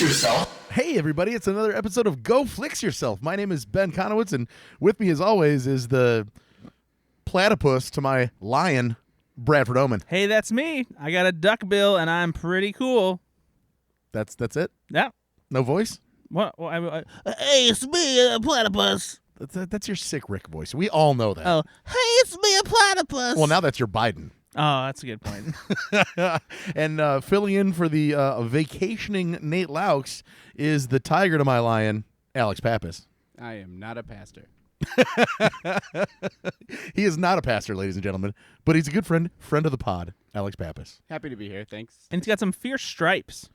yourself. Hey, everybody, it's another episode of Go Flix Yourself. My name is Ben Konowitz, and with me, as always, is the platypus to my lion, Bradford Oman. Hey, that's me. I got a duck bill, and I'm pretty cool. That's it? Yeah. No voice? What? Well, hey, it's me, a platypus. That's your sick Rick voice. We all know that. Oh, hey, it's me, a platypus. Well, now that's your Biden. Oh, that's a good point. And filling in for the vacationing Nate Loucks is the tiger to my lion, Alex Pappas. I am not a pastor. He is not a pastor, ladies and gentlemen, but he's a good friend of the pod, Alex Pappas. Happy to be here. Thanks. And he's got some fierce stripes.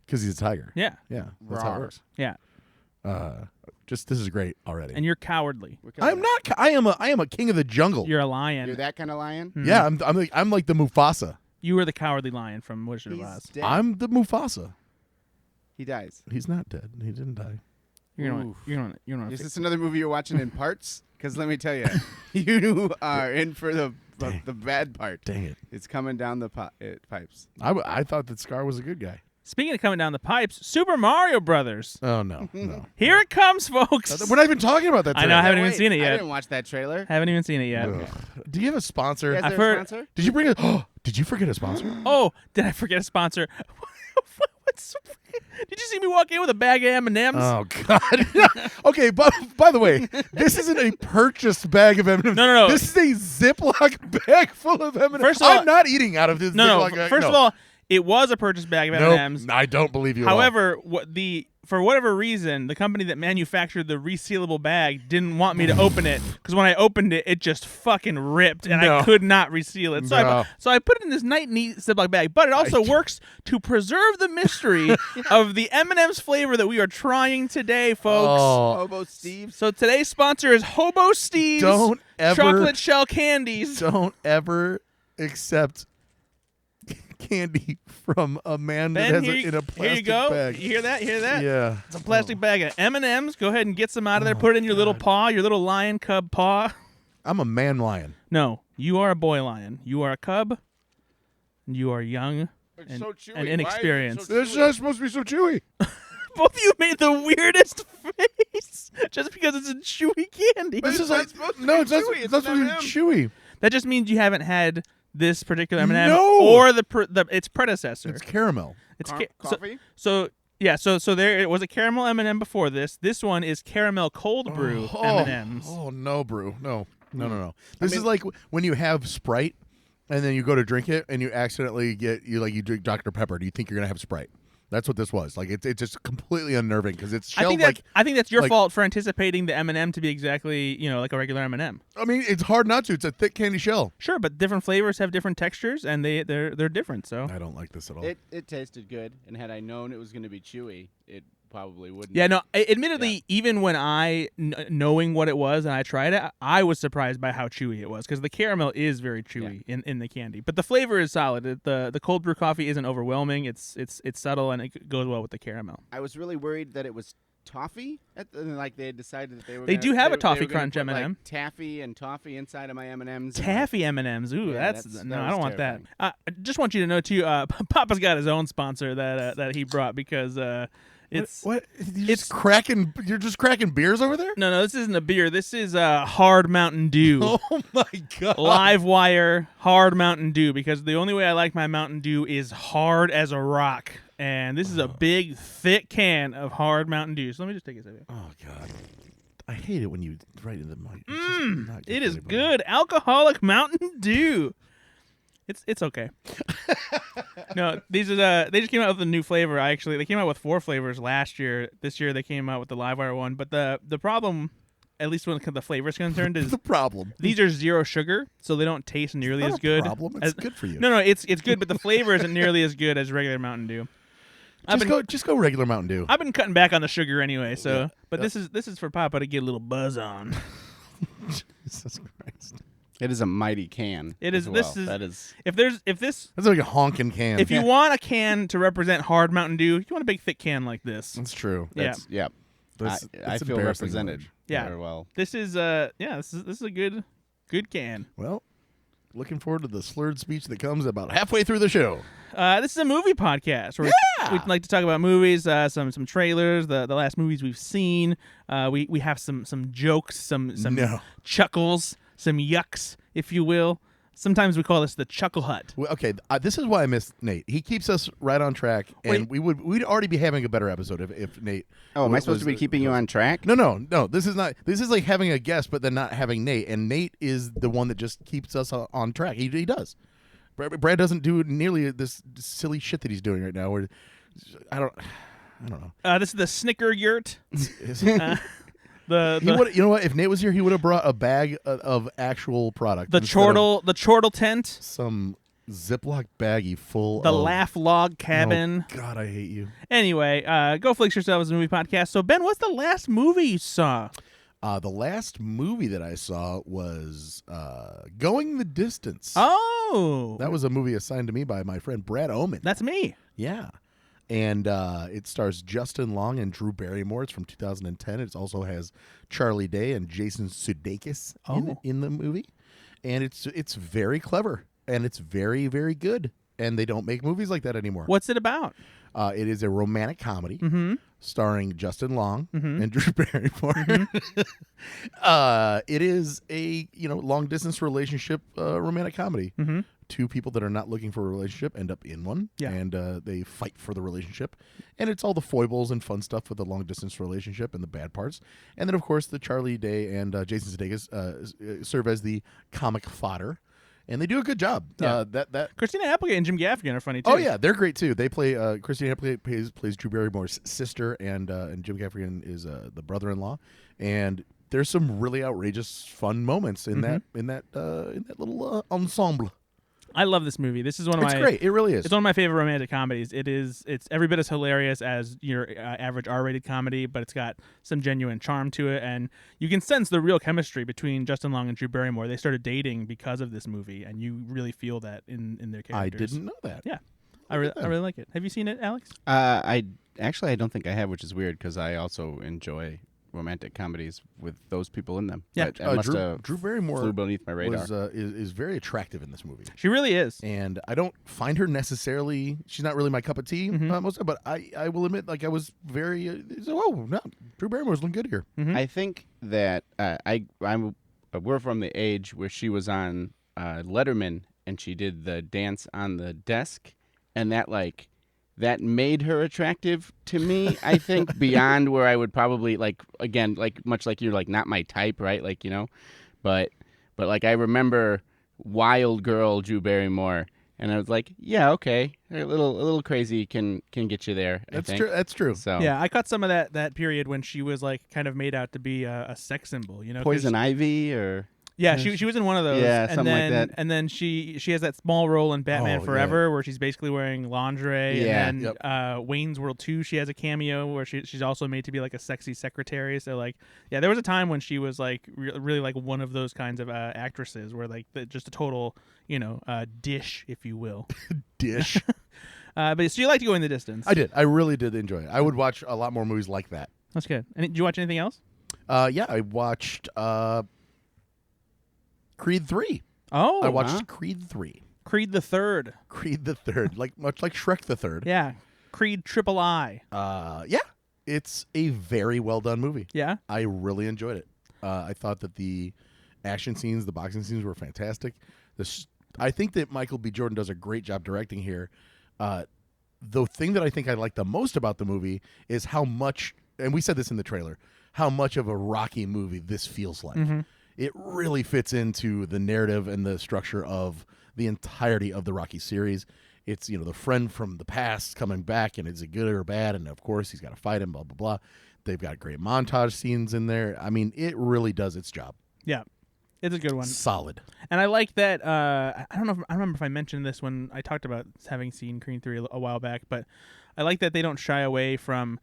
Because he's a tiger. Yeah. Yeah, that's how it works. Yeah. This is great already. And you're cowardly. I'm not. I am a king of the jungle. You're a lion. You're that kind of lion? Mhm. Yeah, I'm like the Mufasa. You were the cowardly lion from Wizard of He's Oz. dead. I'm the Mufasa. He dies. He's not dead. He didn't die. You're Oof. gonna. Is this another movie you're watching in parts? Because let me tell you, you are in for the bad part. Dang it! It's coming down the pipes. I thought that Scar was a good guy. Speaking of coming down the pipes, Super Mario Brothers. Oh no. Here it comes, folks. We're not even talking about that. I Today. know, I haven't Wait, even seen it I yet. didn't watch that trailer. Haven't even seen it yet. Ugh. Do you have a sponsor? Is I've there a heard- sponsor? Did you bring a? Did you forget a sponsor? Oh, did I forget a sponsor? Did you see me walk in with a bag of M&Ms? Oh God. Okay, but by the way, this isn't a purchased bag of M&Ms. No. This is a Ziploc bag full of M&Ms. First of all- I'm not eating out of this. No. Ziploc bag. First of all, it was a purchased bag of Nope, M&Ms. I don't believe you. at all. However, for whatever reason, the company that manufactured the resealable bag didn't want me to open it because when I opened it, it just fucking ripped and No. I could not reseal it. So, No. I put it in this nice, neat Ziploc bag. But it also works to preserve the mystery of the M&M's flavor that we are trying today, folks. Oh, Hobo Steve. So today's sponsor is Hobo Steve's Don't ever- chocolate shell candies. don't ever accept candy from a man that Ben, has here, it in a here plastic you go. bag. You hear that? You hear that? Yeah. It's a plastic bag of M&Ms. Go ahead and get some out of there. Put it in your little paw, your little lion cub paw. I'm a man lion. No, you are a boy lion. You are a cub. And you are young It's and, so chewy. and Why is it inexperienced. so This is supposed to be so chewy. Both of you made the weirdest face just because it's a chewy candy. This is not like supposed to no, be it's not. chewy. It's It's not an supposed to be chewy. That just means you haven't had this particular M&M No. or its predecessor. It's caramel. It's coffee? So there it was a caramel M&M before this. This one is caramel cold brew M&Ms. Oh no, brew. No. This is like when you have Sprite and then you go to drink it and you accidentally you drink Dr. Pepper. Do you think you're gonna have Sprite? That's what this was. Like it's just completely unnerving because it's shelled I think that's your like- fault for anticipating the M&M to be exactly like a regular M&M. I mean, it's hard not to. It's a thick candy shell. Sure, but different flavors have different textures, and they're different. So I don't like this at all. It tasted good, and had I known it was going to be chewy, it probably wouldn't. yeah, no. Admittedly, even when knowing what it was and I tried it, I was surprised by how chewy it was because the caramel is very chewy in the candy, but the flavor is solid. The cold brew coffee isn't overwhelming. It's subtle and it goes well with the caramel. I was really worried that it was toffee. Like they had decided that they were. They gonna, do have they, a toffee they were gonna crunch put, M&M. Like, taffy and toffee inside of my M&Ms. Taffy M&Ms. Ooh, Yeah, that was I don't want that. terrifying. I just want you to know too. Papa's got his own sponsor that he brought because it's what? You're just cracking beers over there? no. This isn't a beer. This is hard Mountain Dew. Oh my god! Live wire hard Mountain Dew because the only way I like my Mountain Dew is hard as a rock. And this is a big, thick can of hard Mountain Dew. So let me just take a second. Oh god! I hate it when you write in the mic. It's just not It for is anybody. good. Alcoholic Mountain Dew. It's okay. No, these are they just came out with a new flavor. They came out with 4 flavors last year. This year they came out with the Livewire one. But the problem, at least when the flavor is concerned, is The problem. these are 0 sugar, so they don't taste nearly Not as a good. problem. It's good for you. No, it's good, but the flavor isn't nearly as good as regular Mountain Dew. Just go regular Mountain Dew. I've been cutting back on the sugar anyway, so Yeah. but this is for Papa to get a little buzz on. Jesus Christ! It is a mighty can. It is. as This well. is. That is. That's like a honking can. If you want a can to represent hard Mountain Dew, you want a big thick can like this. That's true. Yeah. That's, yeah. That's I feel embarrassing represented. language. Yeah. Very well. This is this is a good can. Well, looking forward to the slurred speech that comes about halfway through the show. This is a movie podcast where we like to talk about movies, some trailers, the last movies we've seen. We have some jokes, some chuckles, some yucks, if you will. Sometimes we call this the Chuckle Hut. Well, okay, this is why I miss Nate. He keeps us right on track, and we'd already be having a better episode if Nate. Oh, am I supposed to be keeping you on track? No. This is not. This is like having a guest, but then not having Nate. And Nate is the one that just keeps us on track. He does. Brad doesn't do nearly this silly shit that he's doing right now. Where I don't know. This is the Snicker Yurt. You know what? If Nate was here, he would have brought a bag of actual product. The chortle tent. Some Ziploc baggie full the of... Laugh Log Cabin. Oh, God, I hate you. Anyway, go Flix Yourselves, a movie podcast. So, Ben, what's the last movie you saw? The last movie that I saw was Going the Distance. Oh. That was a movie assigned to me by my friend Brad Oman. That's me. Yeah. And it stars Justin Long and Drew Barrymore. It's from 2010. It also has Charlie Day and Jason Sudeikis in the movie. And it's very clever. And it's very, very good. And they don't make movies like that anymore. What's it about? It is a romantic comedy starring Justin Long Mm-hmm. and Drew Barrymore. It is a long distance relationship romantic comedy. Mm-hmm. Two people that are not looking for a relationship end up in one, and they fight for the relationship. And it's all the foibles and fun stuff with the long distance relationship and the bad parts. And then, of course, the Charlie Day and Jason Sudeikis serve as the comic fodder. And they do a good job. Yeah. That Christina Applegate and Jim Gaffigan are funny too. Oh yeah, they're great too. They play Christina Applegate plays Drew Barrymore's sister, and Jim Gaffigan is the brother-in-law. And there's some really outrageous, fun moments in that little ensemble. I love this movie. This is one of It's great. It really is. It's one of my favorite romantic comedies. It's every bit as hilarious as your average R-rated comedy, but it's got some genuine charm to it, and you can sense the real chemistry between Justin Long and Drew Barrymore. They started dating because of this movie, and you really feel that in their characters. I didn't know that. Yeah, I really like it. Have you seen it, Alex? I don't think I have, which is weird because I also enjoy romantic comedies with those people in them. Yeah, but Drew Barrymore flew beneath my radar. is very attractive in this movie. She really is. And I don't find her necessarily. She's not really my cup of tea most of the time. But I will admit, like I was very. Drew Barrymore's looking good here. Mm-hmm. I think that we're from the age where she was on Letterman and she did the dance on the desk, and that made her attractive to me, I think, beyond where I would probably, much like you're, not my type, right? But I remember wild girl Drew Barrymore, and I was like, yeah, okay, a little crazy can get you there. That's true. That's true. So yeah, I caught some of that period when she was kind of made out to be a sex symbol, Poison Ivy or. Yeah, she was in one of those. Yeah, and something then, like that. And then she has that small role in Batman Forever where she's basically wearing lingerie. Yeah. And then Wayne's World 2, she has a cameo where she's also made to be like a sexy secretary. So there was a time when she was really like one of those kinds of actresses where just a total dish, if you will. Dish. But so you like to go in the distance. I did. I really did enjoy it. I would watch a lot more movies like that. That's good. And did you watch anything else? Yeah, I watched. Creed 3. Oh, I watched Creed 3. Creed the Third. Creed the Third, much like Shrek the Third. Yeah. Creed Triple I. Yeah. It's a very well done movie. Yeah. I really enjoyed it. I thought that the action scenes, the boxing scenes were fantastic. I think that Michael B. Jordan does a great job directing here. The thing that I think I like the most about the movie is how much, and we said this in the trailer, how much of a Rocky movie this feels like. Mm-hmm. It really fits into the narrative and the structure of the entirety of the Rocky series. It's, the friend from the past coming back, and is it good or bad? And, of course, he's got to fight him, blah, blah, blah. They've got great montage scenes in there. I mean, it really does its job. Yeah. It's a good one. Solid. And I like that, I don't remember if I mentioned this when I talked about having seen Creed 3 a while back, but I like that they don't shy away from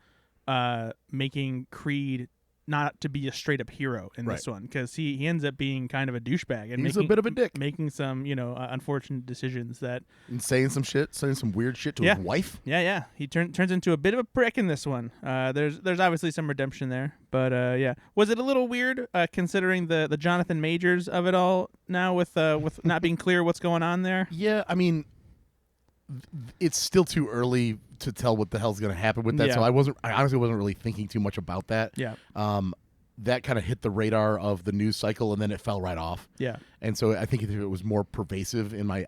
making Creed not to be a straight up hero in this one, because he ends up being kind of a douchebag and he's a bit of a dick, making some unfortunate decisions and saying some weird shit to his wife. Yeah. He turns into a bit of a prick in this one. There's obviously some redemption there, but was it a little weird considering the Jonathan Majors of it all now with not being clear what's going on there? Yeah, I mean, it's still too early to tell what the hell's going to happen with that. Yeah. So I honestly wasn't really thinking too much about that. Yeah. That kind of hit the radar of the news cycle, and then it fell right off. Yeah. And so I think if it was more pervasive in my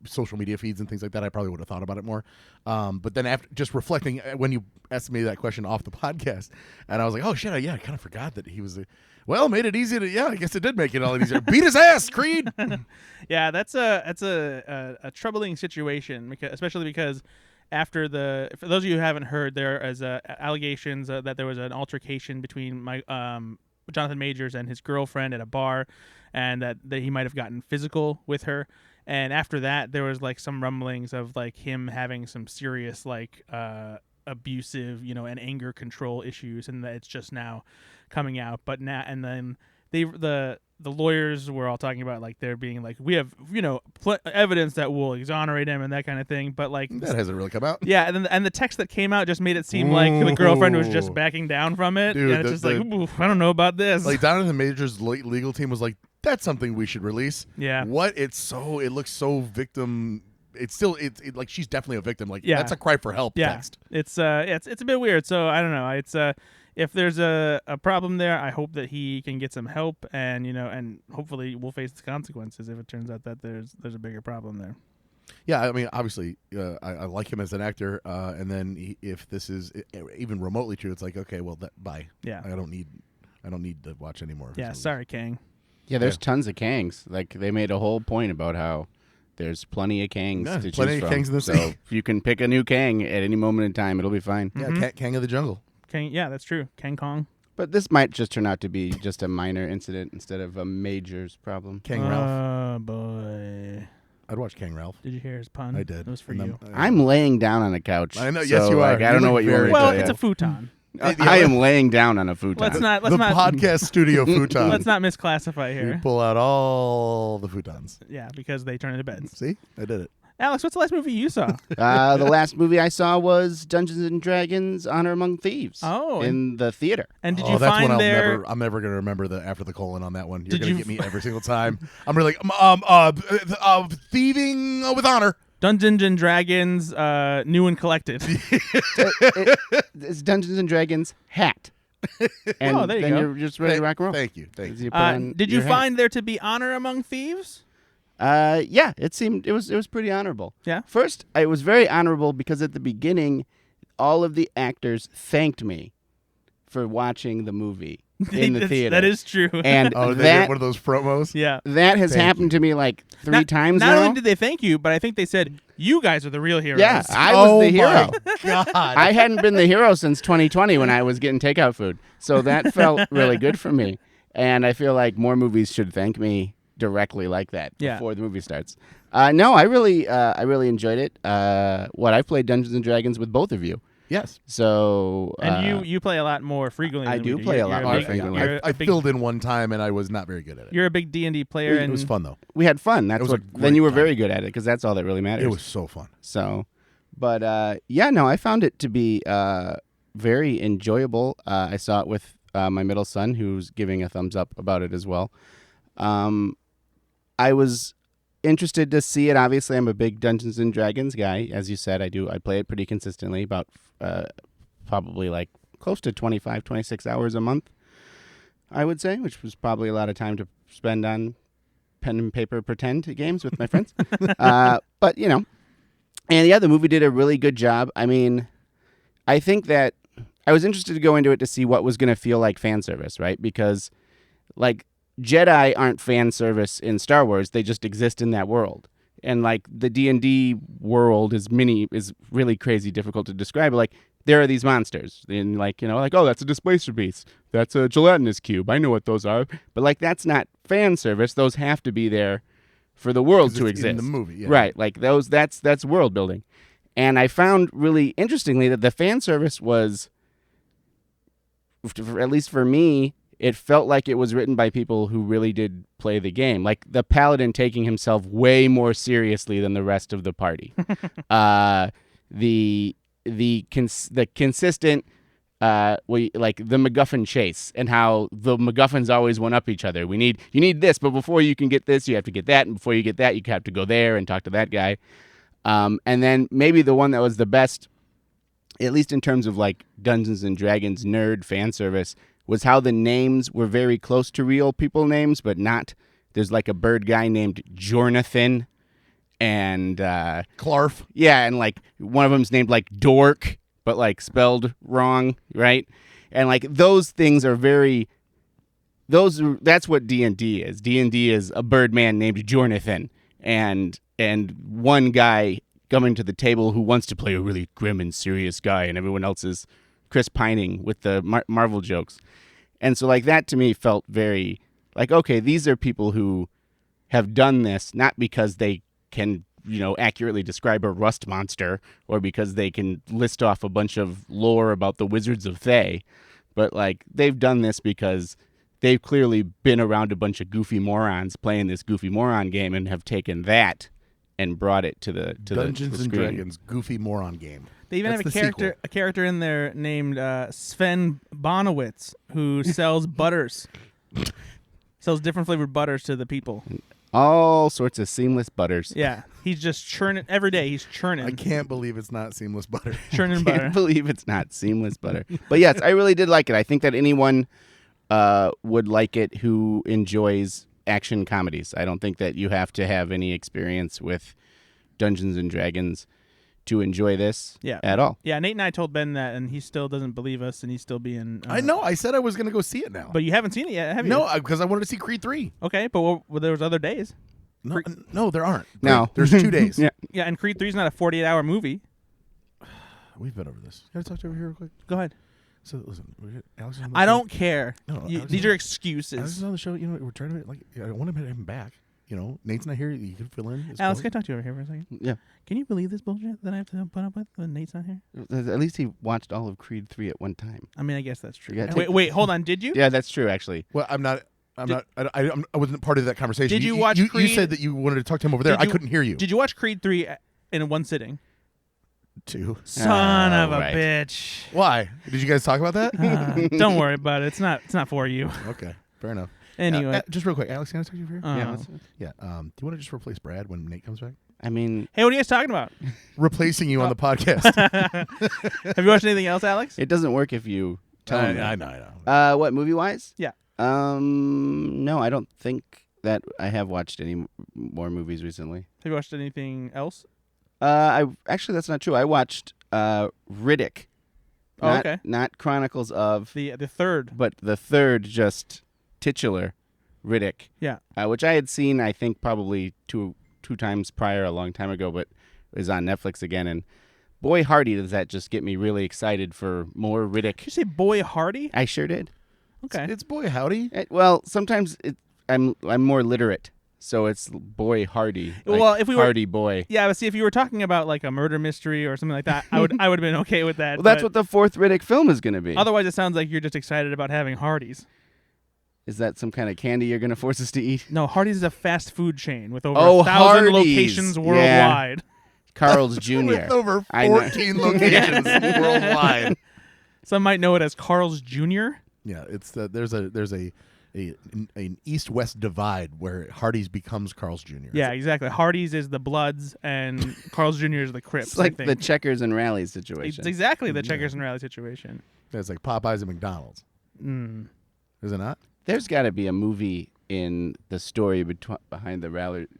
social media feeds and things like that, I probably would have thought about it more. But then after just reflecting, when you asked me that question off the podcast, and I was like, oh shit, I kind of forgot that he was. Well, made it easy to. Yeah, I guess it did make it all easier. Beat his ass, Creed. Yeah, that's a troubling situation, especially because. For those of you who haven't heard, there is allegations that there was an altercation between Jonathan Majors and his girlfriend at a bar, and that he might have gotten physical with her. And after that, there was like some rumblings of like him having some serious like abusive, and anger control issues, and that it's just now coming out. But now and then the lawyers were all talking about like they're being like, we have evidence that will exonerate him and that kind of thing, but like that hasn't really come out. Yeah, and the text that came out just made it seem like the girlfriend was just backing down from it. Dude, and it's just like, ooh, I don't know about this. Like Jonathan Majors' legal team was like, that's something we should release. Yeah. What? It looks so victim. It's still like she's definitely a victim. Like that's a cry for help text. It's a bit weird. So I don't know. It's if there's a problem there, I hope that he can get some help, and and hopefully we'll face the consequences if it turns out that there's a bigger problem there. Yeah, I mean, obviously, I like him as an actor, and then if this is even remotely true, it's like, okay, well, bye. Yeah, I don't need to watch anymore. Yeah, sorry, Kang. Yeah, there's tons of Kangs. Like they made a whole point about how there's plenty of Kangs to choose plenty from. of Kangs in this. So if you can pick a new Kang at any moment in time, it'll be fine. Yeah, Kang of the Jungle. Kang, yeah, that's true. Kang Kong. But this might just turn out to be just a minor incident instead of a major's problem. Kang Ralph. Oh boy. I'd watch Kang Ralph. Did you hear his pun? I did. It was for you. I'm laying down on a couch. I know. So, Yes, you are. I don't know what you want me to Well, tell it's you. a futon. I am laying down on a futon. Let's not podcast studio futon. Let's not misclassify here. You pull out all the futons. Yeah, because they turn into beds. See, I did it. Alex, what's the last movie you saw? The last movie I saw was Dungeons and Dragons: Honor Among Thieves. Oh, in the theater. And did you that's find one there? I'm never gonna remember the after the colon on that one. You're Did gonna you get me every single time. I'm really thieving with honor. Dungeons and Dragons, new and collected. It's Dungeons and Dragons hat. And there you then go. you're just ready to rock and roll. Thank you. Did you find there to be honor among thieves? Yeah, it was pretty honorable. Yeah. First, it was very honorable because at the beginning, all of the actors thanked me for watching the movie in the theater. That is true. And they did one of those promos. Yeah. That has happened to me like three times not now. Not only did they thank you, but I think they said, you guys are the real heroes. Yeah, I was the hero. God. I hadn't been the hero since 2020 when I was getting takeout food. So that felt really good for me. And I feel like more movies should thank me directly like that before the movie starts. No, I really enjoyed it. I've played Dungeons and Dragons with both of you. Yes. So and you play a lot more frequently. I than do we play a lot more big- frequently. you're I a big- filled in one time and I was not very good at it. You're a big D&D player. It was fun though. we had fun. That's It was a what. Then you great were time. very good at it because that's all that really matters. It was so fun. So, but I found it to be very enjoyable. I saw it with my middle son, who's giving a thumbs up about it as well. I was interested to see it. Obviously, I'm a big Dungeons and Dragons guy. As you said, I play it pretty consistently, about probably like close to 25, 26 hours a month, I would say, which was probably a lot of time to spend on pen and paper pretend games with my friends. But, and the movie did a really good job. I mean, I think that I was interested to go into it to see what was going to feel like fan service, right? Because, like, Jedi aren't fan service in Star Wars. They just exist in that world. And, like, the D&D world is really crazy difficult to describe. But, like, there are these monsters. And, like, oh, that's a displacer beast. That's a gelatinous cube. I know what those are. But, like, that's not fan service. Those have to be there for the world to exist. In the movie, yeah. Right. Like, that's world building. And I found really interestingly that the fan service was, at least for me, it felt like it was written by people who really did play the game. Like the paladin taking himself way more seriously than the rest of the party. The consistent, like the MacGuffin chase and how the MacGuffins always one up each other. You need this, but before you can get this, you have to get that, and before you get that, you have to go there and talk to that guy. And then maybe the one that was the best, at least in terms of like Dungeons and Dragons nerd fan service, was how the names were very close to real people names, but not. There's like a bird guy named Jornathan, and Clarf. yeah, and like one of them's named like Dork, but like spelled wrong, right? And like those things are very. That's what D&D is. D&D is a Birdman named Jornathan, and one guy coming to the table who wants to play a really grim and serious guy, and everyone else is Chris Pining with the Marvel jokes. And so like that to me felt very like, okay, these are people who have done this not because they can, accurately describe a rust monster or because they can list off a bunch of lore about the Wizards of Thay, but like they've done this because they've clearly been around a bunch of goofy morons playing this goofy moron game and have taken that and brought it to the Dungeons the and screen. Dragons goofy moron game. They even That's have the a character in there named Sven Bonowitz who sells butters. Sells different flavored butters to the people. All sorts of seamless butters. Yeah, he's just churning every day. He's churning. I can't believe it's not seamless butter. Churning Can't butter. believe it's not seamless butter. But yes, I really did like it. I think that anyone would like it who enjoys action comedies. I don't think that you have to have any experience with Dungeons and Dragons to enjoy this at all. Yeah, Nate and I told Ben that, and he still doesn't believe us, and he's still being. I know. I said I was going to go see it now. But you haven't seen it yet, have you? No, because I wanted to see Creed 3. Okay, but there was other days. No, there aren't. No. There's 2 days. Yeah. Yeah, and Creed 3 is not a 48-hour movie. We've been over this. Can I talk to you over here real quick? Go ahead. So listen, Alex is on the I show. don't care. No, These are Alex excuses. is on the show. We're trying to I want to have him back. Nate's not here. You can fill in. Alex, can I talk to you over here for a second? Yeah. Can you believe this bullshit that I have to put up with when Nate's not here? At least he watched all of Creed 3 at one time. I mean, I guess that's true. You gotta Wait, hold on. Did you? Yeah, that's true, actually. Well, I wasn't part of that conversation. Did you watch You Creed? said that you wanted to talk to him over there. I couldn't hear you. Did you watch Creed 3 in one sitting? 2. Son of a right. bitch. Why? Did you guys talk about that? Don't worry about it. It's not for you. Okay, fair enough. Anyway. Just real quick, Alex, can I talk to you over here? Yeah. Oh. Yeah. Do you want to just replace Brad when Nate comes back? I mean, Hey, what are you guys talking about? Replacing you on the podcast. Have you watched anything else, Alex? it doesn't work if you tell me. I know. What, movie-wise? Yeah. No, I don't think that I have watched any more movies recently. Have you watched anything else? Actually, that's not true. I watched Riddick. Oh, okay. Not Chronicles of, The third. but the third just titular Riddick. Yeah. Which I had seen, I think, probably two times prior, a long time ago, but is on Netflix again. And boy, hardy, does that just get me really excited for more Riddick. Did you say Boy Hardy? I sure did. Okay. It's boy howdy. Well, sometimes I'm more literate, so it's boy hardy. Like Well, if we were- hardy boy. Yeah, but see, if you were talking about like a murder mystery or something like that, I would have been okay with that. Well, that's but what the fourth Riddick film is going to be. Otherwise, it sounds like you're just excited about having Hardee's. Is that some kind of candy you're going to force us to eat? No, Hardee's is a fast food chain with over Oh, 1,000 Hardee's. locations Yeah. worldwide. Carl's Jr. With over I know. 14 locations worldwide. Some might know it as Carl's Jr. Yeah, it's there's an east-west divide where Hardee's becomes Carl's Jr. Yeah, exactly. Hardee's is the Bloods and Carl's Jr. is the Crips. It's like I the think. checkers and rallies situation. It's exactly the checkers and rally situation. It's like Popeyes and McDonald's. Mm. Is it not? There's got to be a movie in the story behind the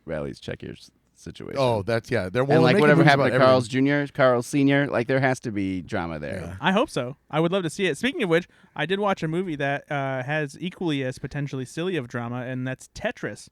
rallies checkers situation. Oh, that's They're and like whatever happened to Carl's Jr. Jr., Carl's Sr., like there has to be drama there. Yeah. I hope so. I would love to see it. Speaking of which, I did watch a movie that has equally as potentially silly of drama, and that's Tetris,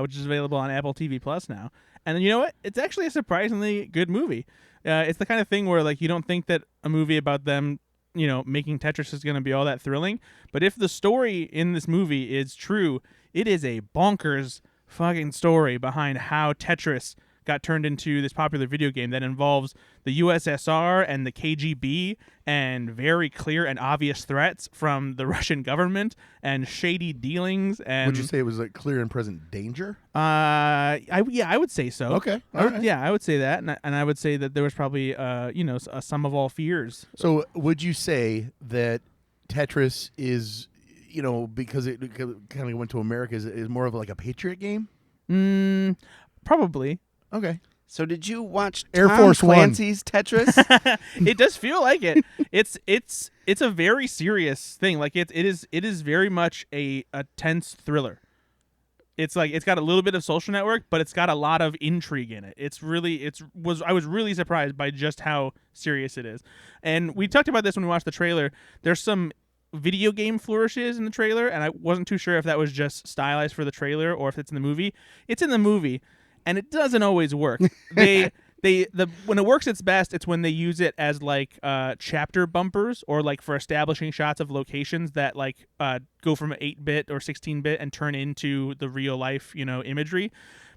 which is available on Apple TV Plus now. And you know what? It's actually a surprisingly good movie. It's the kind of thing where like you don't think that a movie about them, making Tetris is going to be all that thrilling. But if the story in this movie is true, it is a bonkers fucking story behind how Tetris got turned into this popular video game that involves the USSR and the KGB and very clear and obvious threats from the Russian government and shady dealings. And Would you say it was like clear and present danger? I would say so. Okay, all right. Yeah, I would say that, and I would say that there was probably a sum of all fears. So would you say that Tetris is, because it kind of went to America, is more of like a Patriot game? Probably. Okay. So did you watch Air Tom Force One. Clancy's Tetris? It does feel like it. It's a very serious thing. Like it is very much a tense thriller. It's like it's got a little bit of Social Network, but it's got a lot of intrigue in it. I was really surprised by just how serious it is. And we talked about this when we watched the trailer. There's some video game flourishes in the trailer, and I wasn't too sure if that was just stylized for the trailer or if it's in the movie. It's in the movie, and it doesn't always work. When it works its best, it's when they use it as like chapter bumpers or like for establishing shots of locations that like go from 8-bit or 16-bit and turn into the real life, imagery.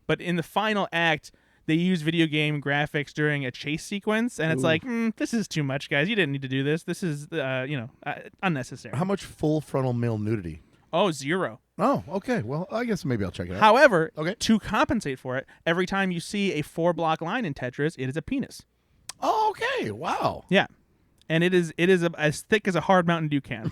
But in the final act, they use video game graphics during a chase sequence, and it's like, this is too much, guys. You didn't need to do this. This is unnecessary. How much full frontal male nudity? Oh, 0. Oh, okay. Well, I guess maybe I'll check it out. However, Okay. to compensate for it, every time you see a 4-block line in Tetris, it is a penis. Oh, okay. Wow. Yeah. And it is as thick as a hard Mountain Dew can.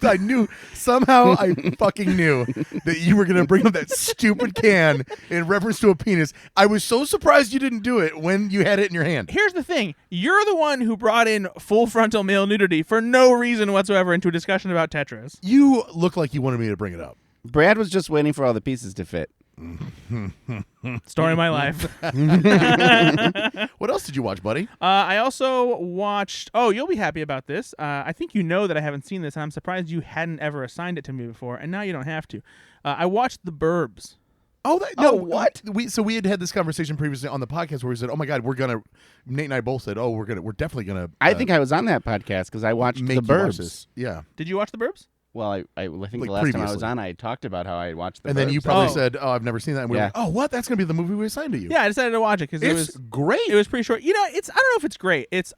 I knew somehow I fucking knew that you were gonna bring up that stupid can in reference to a penis. I was so surprised you didn't do it when you had it in your hand. Here's the thing. You're the one who brought in full frontal male nudity for no reason whatsoever into a discussion about Tetris. You look like you wanted me to bring it up. Brad was just waiting for all the pieces to fit. Story of my life. What else did you watch, buddy? I also watched... Oh, you'll be happy about this. I think you know that I haven't seen this, and I'm surprised you hadn't ever assigned it to me before, and now you don't have to. I watched The Burbs. Oh, what? We had this conversation previously on the podcast where we said, "Oh my God, Nate and I both said, we're definitely gonna." I think I was on that podcast because I watched The Burbs. Yeah. Did you watch The Burbs? Well, I think Like the last time I was previously. on, I talked about how I watched The Burbs. And then you probably Oh. said, "Oh, I've never seen that." And we were Yeah. like, "Oh, what? That's gonna be the movie we assigned to you." Yeah, I decided to watch it because It's great. it was pretty short. It's I don't know if it's great. It's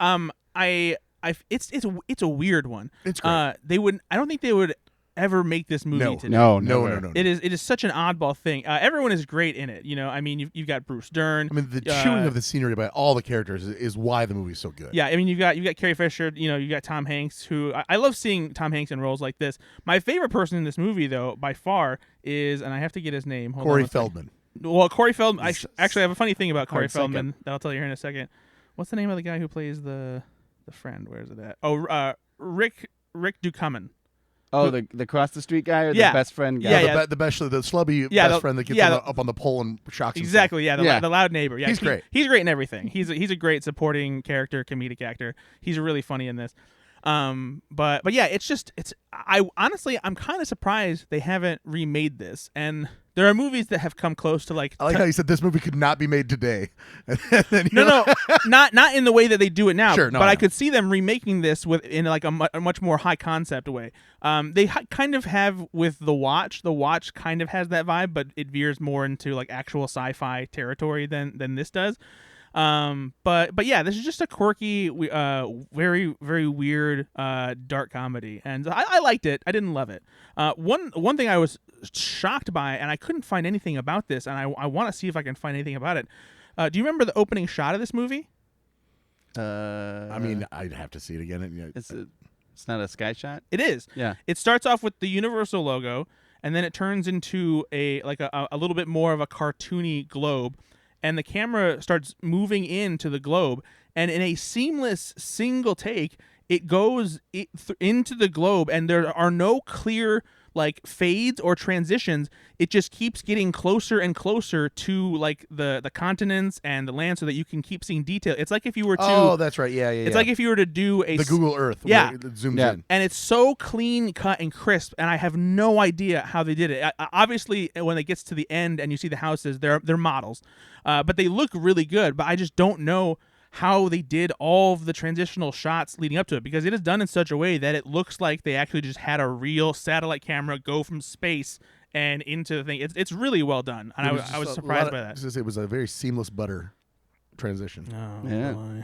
it's a weird one. It's great. I don't think they would ever make this movie today. No. It is such an oddball thing. Everyone is great in it. I mean, you've got Bruce Dern. I mean, the chewing of the scenery by all the characters is why the movie's so good. Yeah, I mean, you've got Carrie Fisher. You got Tom Hanks, who I love seeing Tom Hanks in roles like this. My favorite person in this movie, though, by far, is, and I have to get his name. Hold on Corey one second. Feldman. Well, Corey Feldman. Actually, I have a funny thing about Corey Hard second. Feldman that I'll tell you here in a second. What's the name of the guy who plays the friend? Where is it at? Oh, Rick Ducommun. Oh, the cross the street guy or Yeah. the best friend guy? Yeah, The slubby Yeah, best the- friend that gets yeah, up on the pole and shocks himself. Exactly. Yeah, Yeah. the loud neighbor. Yeah, He's great. He's great in everything. He's a great supporting character, comedic actor. He's really funny in this. But yeah, I'm kind of surprised they haven't remade this. And there are movies that have come close to like. I like how you said this movie could not be made today. And then No, not in the way that they do it now. Sure, no, but I I know. could see them remaking this in like a much more high concept way. They kind of have with The Watch. The Watch kind of has that vibe, but it veers more into like actual sci-fi territory than this does. But yeah, this is just a quirky, very very weird dark comedy, and I liked it. I didn't love it. One thing I was shocked by, and I couldn't find anything about this, and I want to see if I can find anything about it. Do you remember the opening shot of this movie? I mean, I'd have to see it again. It's not a sky shot? It is. Yeah. It starts off with the Universal logo, and then it turns into a little bit more of a cartoony globe, and the camera starts moving into the globe, and in a seamless single take, it goes into the globe, and there are no clear like fades or transitions. It just keeps getting closer and closer to like the continents and the land, so that you can keep seeing detail. It's like if you were to. Oh, that's right. Yeah. It's like if you were to do the Google Earth. Yeah. Where it zooms Yeah. in. And it's so clean cut and crisp, and I have no idea how they did it. Obviously, when it gets to the end and you see the houses, they're models, but they look really good. But I just don't know how they did all of the transitional shots leading up to it, because it is done in such a way that it looks like they actually just had a real satellite camera go from space and into the thing. It's really well done, and I was surprised by that. It was a very seamless butter transition. Oh, Yeah. boy.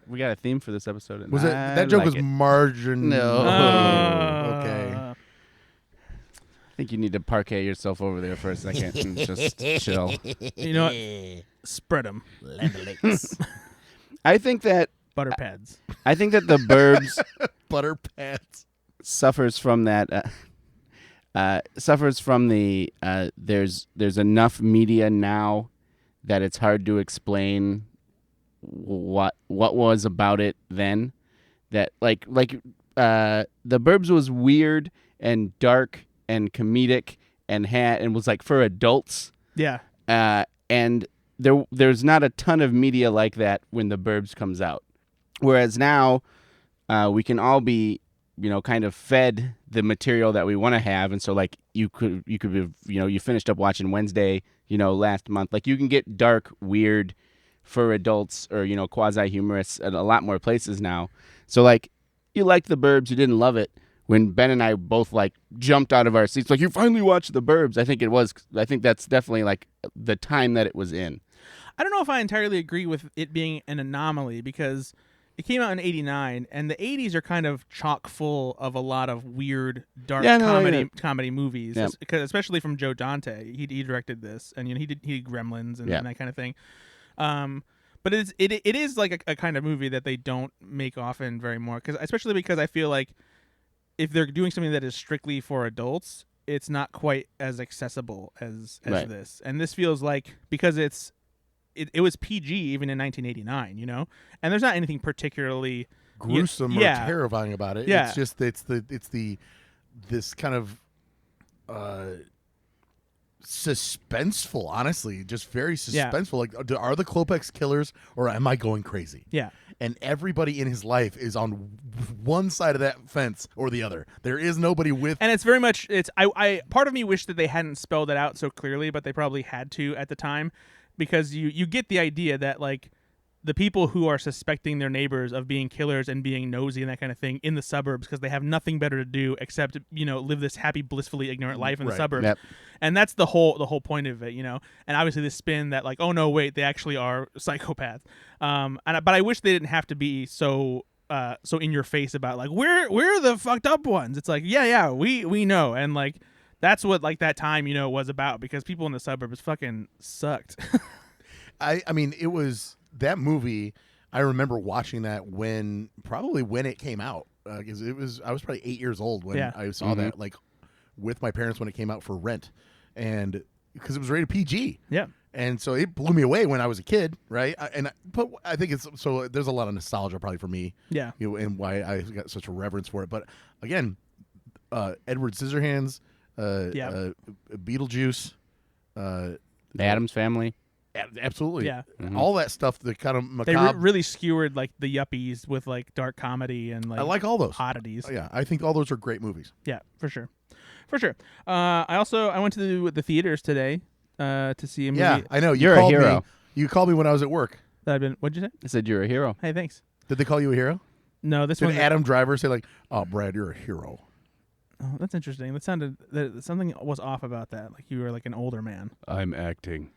We got a theme for this episode. And Was it I that joke like was it. margin? No. Okay. I think you need to parquet yourself over there for a second and just chill. You know what? Spread them. I think that Butter pads. the Burbs Butter pants. suffers from that. Suffers from the there's enough media now that it's hard to explain what was about it then. That like the Burbs was weird and dark and comedic and was like for adults. Yeah. And there's not a ton of media like that when the Burbs comes out. Whereas now we can all be, kind of fed the material that we want to have. And so like you could be, you finished up watching Wednesday, last month. Like you can get dark, weird for adults or, quasi-humorous at a lot more places now. So like you liked the Burbs, you didn't love it. When Ben and I both like jumped out of our seats, like, you finally watched the Burbs. I think that's definitely like the time that it was in. I don't know if I entirely agree with it being an anomaly because it came out in '89, and the '80s are kind of chock full of a lot of weird, dark comedy movies, because especially from Joe Dante. He directed this, and he did Gremlins and that kind of thing. But it is like a kind of movie that they don't make often very more, especially because I feel like if they're doing something that is strictly for adults, it's not quite as accessible as this. And this feels like, because it was PG even in 1989, and there's not anything particularly gruesome or terrifying about it. Yeah. It's just this kind of suspenseful, honestly, just very suspenseful. Like, are the Klopex killers, or am I going crazy? Yeah. And everybody in his life is on one side of that fence or the other. There is nobody with. And it's very much, I part of me wished that they hadn't spelled it out so clearly, but they probably had to at the time, because you get the idea that like the people who are suspecting their neighbors of being killers and being nosy and that kind of thing in the suburbs, because they have nothing better to do except live this happy, blessfully ignorant life in the suburbs. Yep. And that's the whole point of it, And obviously this spin that like, oh no, wait, they actually are psychopaths. But I wish they didn't have to be so in your face about like we're the fucked up ones. It's like we know, and like that's what like that time was about, because people in the suburbs fucking sucked. I mean, it was that movie. I remember watching that when it came out, because I was probably 8 years old when I saw that, like with my parents when it came out for rent, and because it was rated PG. Yeah. And so it blew me away when I was a kid, right? But I think it's so there's a lot of nostalgia probably for me, and why I got such a reverence for it. But again, Edward Scissorhands, Beetlejuice, the Addams Family, absolutely, Mm-hmm. all that stuff. The kind of macabre. They really skewered like the yuppies with like dark comedy and like I like all those oddities. Yeah, I think all those are great movies. Yeah, for sure. I went to the theaters today to see a movie. Yeah, I know. You're a hero. You called me when I was at work. What'd you say? I said you're a hero. Hey, thanks. Did they call you a hero? No, this Did one. Adam Driver say like, "Oh, Brad, you're a hero"? Oh, that's interesting. That sounded something was off about that. Like you were like an older man. I'm acting.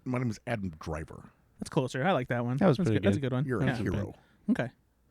My name is Adam Driver. That's closer. I like that one. That was pretty good. That's a good. good one. You're a hero. Okay.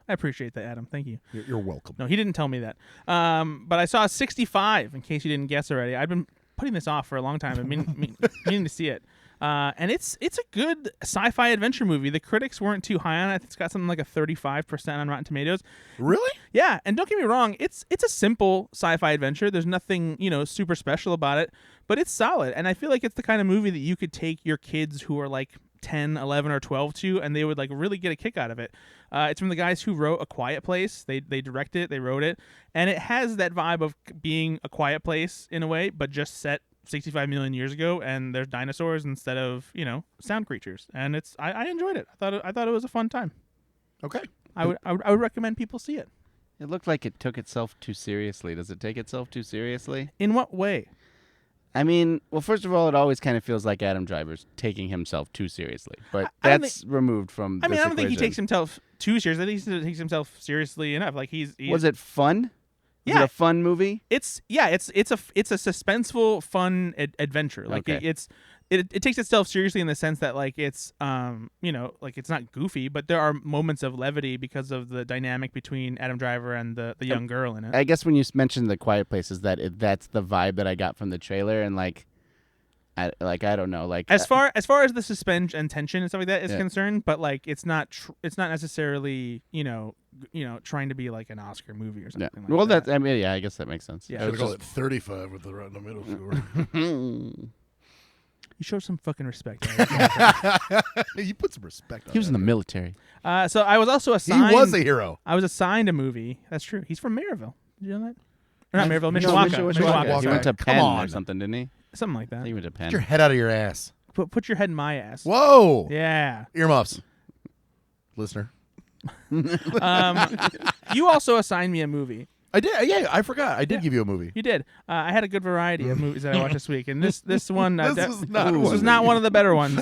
I appreciate that, Adam. Thank you. You're welcome. No, he didn't tell me that. But I saw 65, in case you didn't guess already. I've been putting this off for a long time and meaning to see it. And it's a good sci-fi adventure movie. The critics weren't too high on it. I think it's got something like a 35% on Rotten Tomatoes. Really? Yeah, and don't get me wrong, it's a simple sci-fi adventure. There's nothing, super special about it, but it's solid. And I feel like it's the kind of movie that you could take your kids who are like 10, 11, or 12 to, and they would like really get a kick out of it. It's from the guys who wrote A Quiet Place. They directed it, they wrote it, and it has that vibe of being A Quiet Place in a way, but just set 65 million years ago, and there's dinosaurs instead of sound creatures, and I enjoyed it. I thought it was a fun time. Okay. I would recommend people see it. It looked like it took itself too seriously. Does it take itself too seriously? In what way? I mean, well, first of all, it always kind of feels like Adam Driver's taking himself too seriously, but that's removed from. I don't think he takes himself too seriously. I think he takes himself seriously enough. Like he's Was it fun? Is Yeah, it a fun movie? It's a suspenseful, fun adventure. Like Okay. it takes itself seriously in the sense that like it's like it's not goofy, but there are moments of levity because of the dynamic between Adam Driver and the young girl in it. I guess when you mentioned The Quiet Place, is that's the vibe that I got from the trailer, and I don't know, like as far as the suspense and tension and stuff like that is concerned, but like it's not necessarily trying to be like an Oscar movie or something. Like well, that. I guess that makes sense. Yeah. I would call it 35 with the Rotten Tomatoes score. You show some fucking respect. You put some respect on He was in the that. military. So I was also assigned. He was a hero. I was assigned a movie. That's true. He's from Maryville. Did you know that? Or not Maryville, No, Mishawaka. Mishawaka. He went to Come Penn on. or something, didn't he? Something like that. He went to Penn. Get your head out of your ass. Put your head in my ass. Whoa. Yeah. Earmuffs. Listener. You also assigned me a movie. I did. Yeah, I forgot. I did give you a movie. You did. I had a good variety of movies that I watched this week, and this one This was not one of the better ones.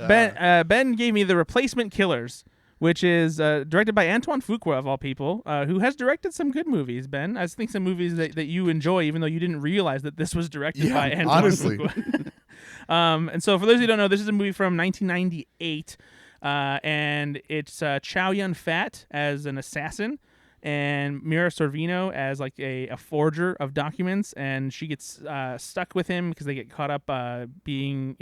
Ben gave me The Replacement Killers, which is directed by Antoine Fuqua of all people, who has directed some good movies. Ben, I think some movies that you enjoy, even though you didn't realize that this was directed by Antoine honestly. Fuqua. And so, for those who don't know, this is a movie from 1998, and it's Chow Yun-fat as an assassin, and Mira Sorvino as like a forger of documents, and she gets stuck with him because they get caught up being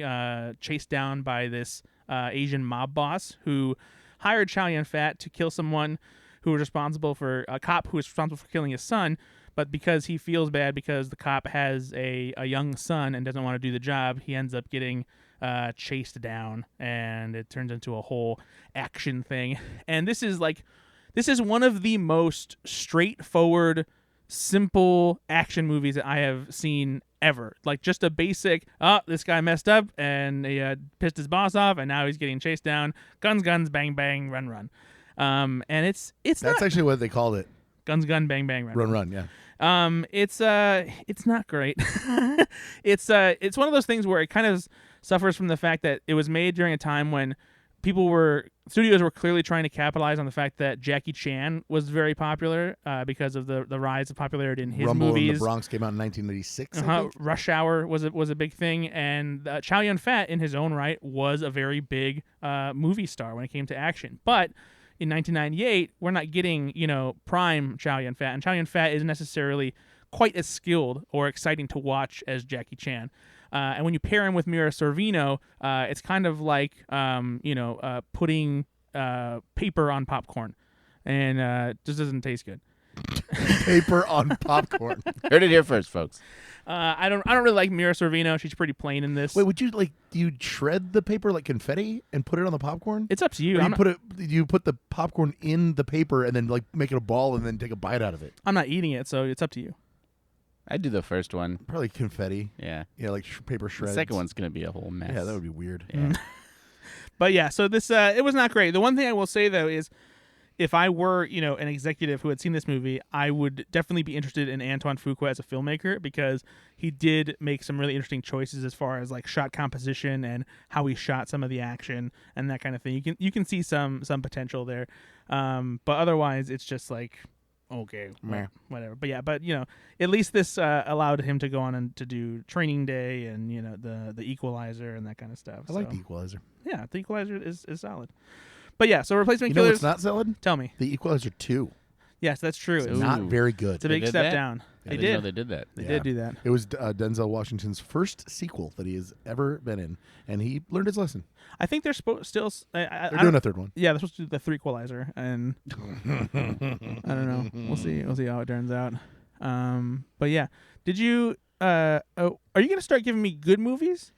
chased down by this Asian mob boss who hired Chow Yun-fat to kill someone who was responsible for a cop who was responsible for killing his son, but because he feels bad because the cop has a young son and doesn't want to do the job, he ends up getting chased down, and it turns into a whole action thing. And this is one of the most straightforward, simple action movies that I have seen ever. Like just a basic, this guy messed up and he pissed his boss off and now he's getting chased down. Guns, bang, bang, run. And it's That's not actually what they called it. guns, bang, bang, run. Yeah. It's not great. It's one of those things where it kind of suffers from the fact that it was made during a time when studios were clearly trying to capitalize on the fact that Jackie Chan was very popular because of the rise of popularity in his Rumble movies. in the Bronx came out in 1996. I think. Rush Hour was a big thing, and Chow Yun-fat in his own right was a very big movie star when it came to action. But in 1998, we're not getting prime Chow Yun-fat, and Chow Yun-fat isn't necessarily quite as skilled or exciting to watch as Jackie Chan. And when you pair him with Mira Sorvino, it's kind of like putting paper on popcorn, and it just doesn't taste good. Paper on popcorn. Heard it here first, folks. I don't really like Mira Sorvino. She's pretty plain in this. Wait, would you do you shred the paper like confetti and put it on the popcorn? It's up to you. Or you put the popcorn in the paper and then like make it a ball and then take a bite out of it. I'm not eating it, so it's up to you. I'd do the first one. Probably confetti. Yeah. Yeah, like paper shreds. The second one's going to be a whole mess. Yeah, that would be weird. Yeah. But yeah, so this it was not great. The one thing I will say though is, if I were an executive who had seen this movie, I would definitely be interested in Antoine Fuqua as a filmmaker, because he did make some really interesting choices as far as like shot composition and how he shot some of the action and that kind of thing. You can see some potential there, but otherwise it's just like, okay, whatever. But yeah, at least this allowed him to go on and to do Training Day and the Equalizer and that kind of stuff. I like the Equalizer. Yeah, the Equalizer is solid. But yeah, so Replacement You know Killers. what's not solid? Tell me. The Equalizer 2. Yes, that's true. It's not very good. It's a big did step that? down. I They didn't know did. they did that. They Yeah. did do that. It was Denzel Washington's first sequel that he has ever been in, and he learned his lesson. I think they're still. They're doing a third one. Yeah, they're supposed to do the Threequalizer, and I don't know. We'll see. We'll see how it turns out. But yeah, did you? Are you gonna start giving me good movies?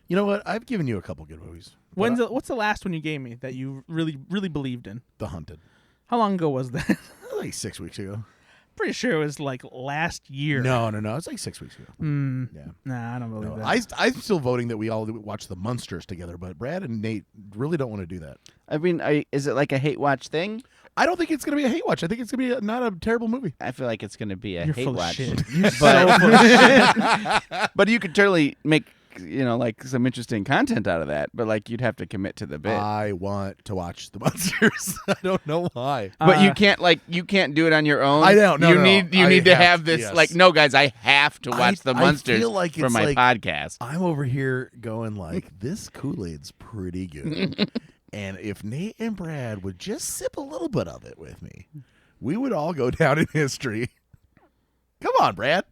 You know what? I've given you a couple good movies. What's the last one you gave me that you really believed in? The Hunted. How long ago was that? Like 6 weeks ago. Pretty sure it was like last year. No. It's like 6 weeks ago. Yeah. Nah, I don't believe that. I'm still voting that we all watch The Munsters together, but Brad and Nate really don't want to do that. I mean, is it like a hate watch thing? I don't think it's going to be a hate watch. I think it's going to be not a terrible movie. I feel like it's going to be a You're hate full of watch. shit. You're so But, full of shit. but you could totally make like some interesting content out of that. But like you'd have to commit to the bit. I want to watch The Munsters. I don't know why. But you can't do it on your own. I don't. No, you no, need no. you I need to have have to, this. yes. Like, no, guys, I have to watch The I Munsters feel like for it's my like- podcast. I'm over here going like, this Kool-Aid's pretty good. And if Nate and Brad would just sip a little bit of it with me, we would all go down in history. Come on, Brad.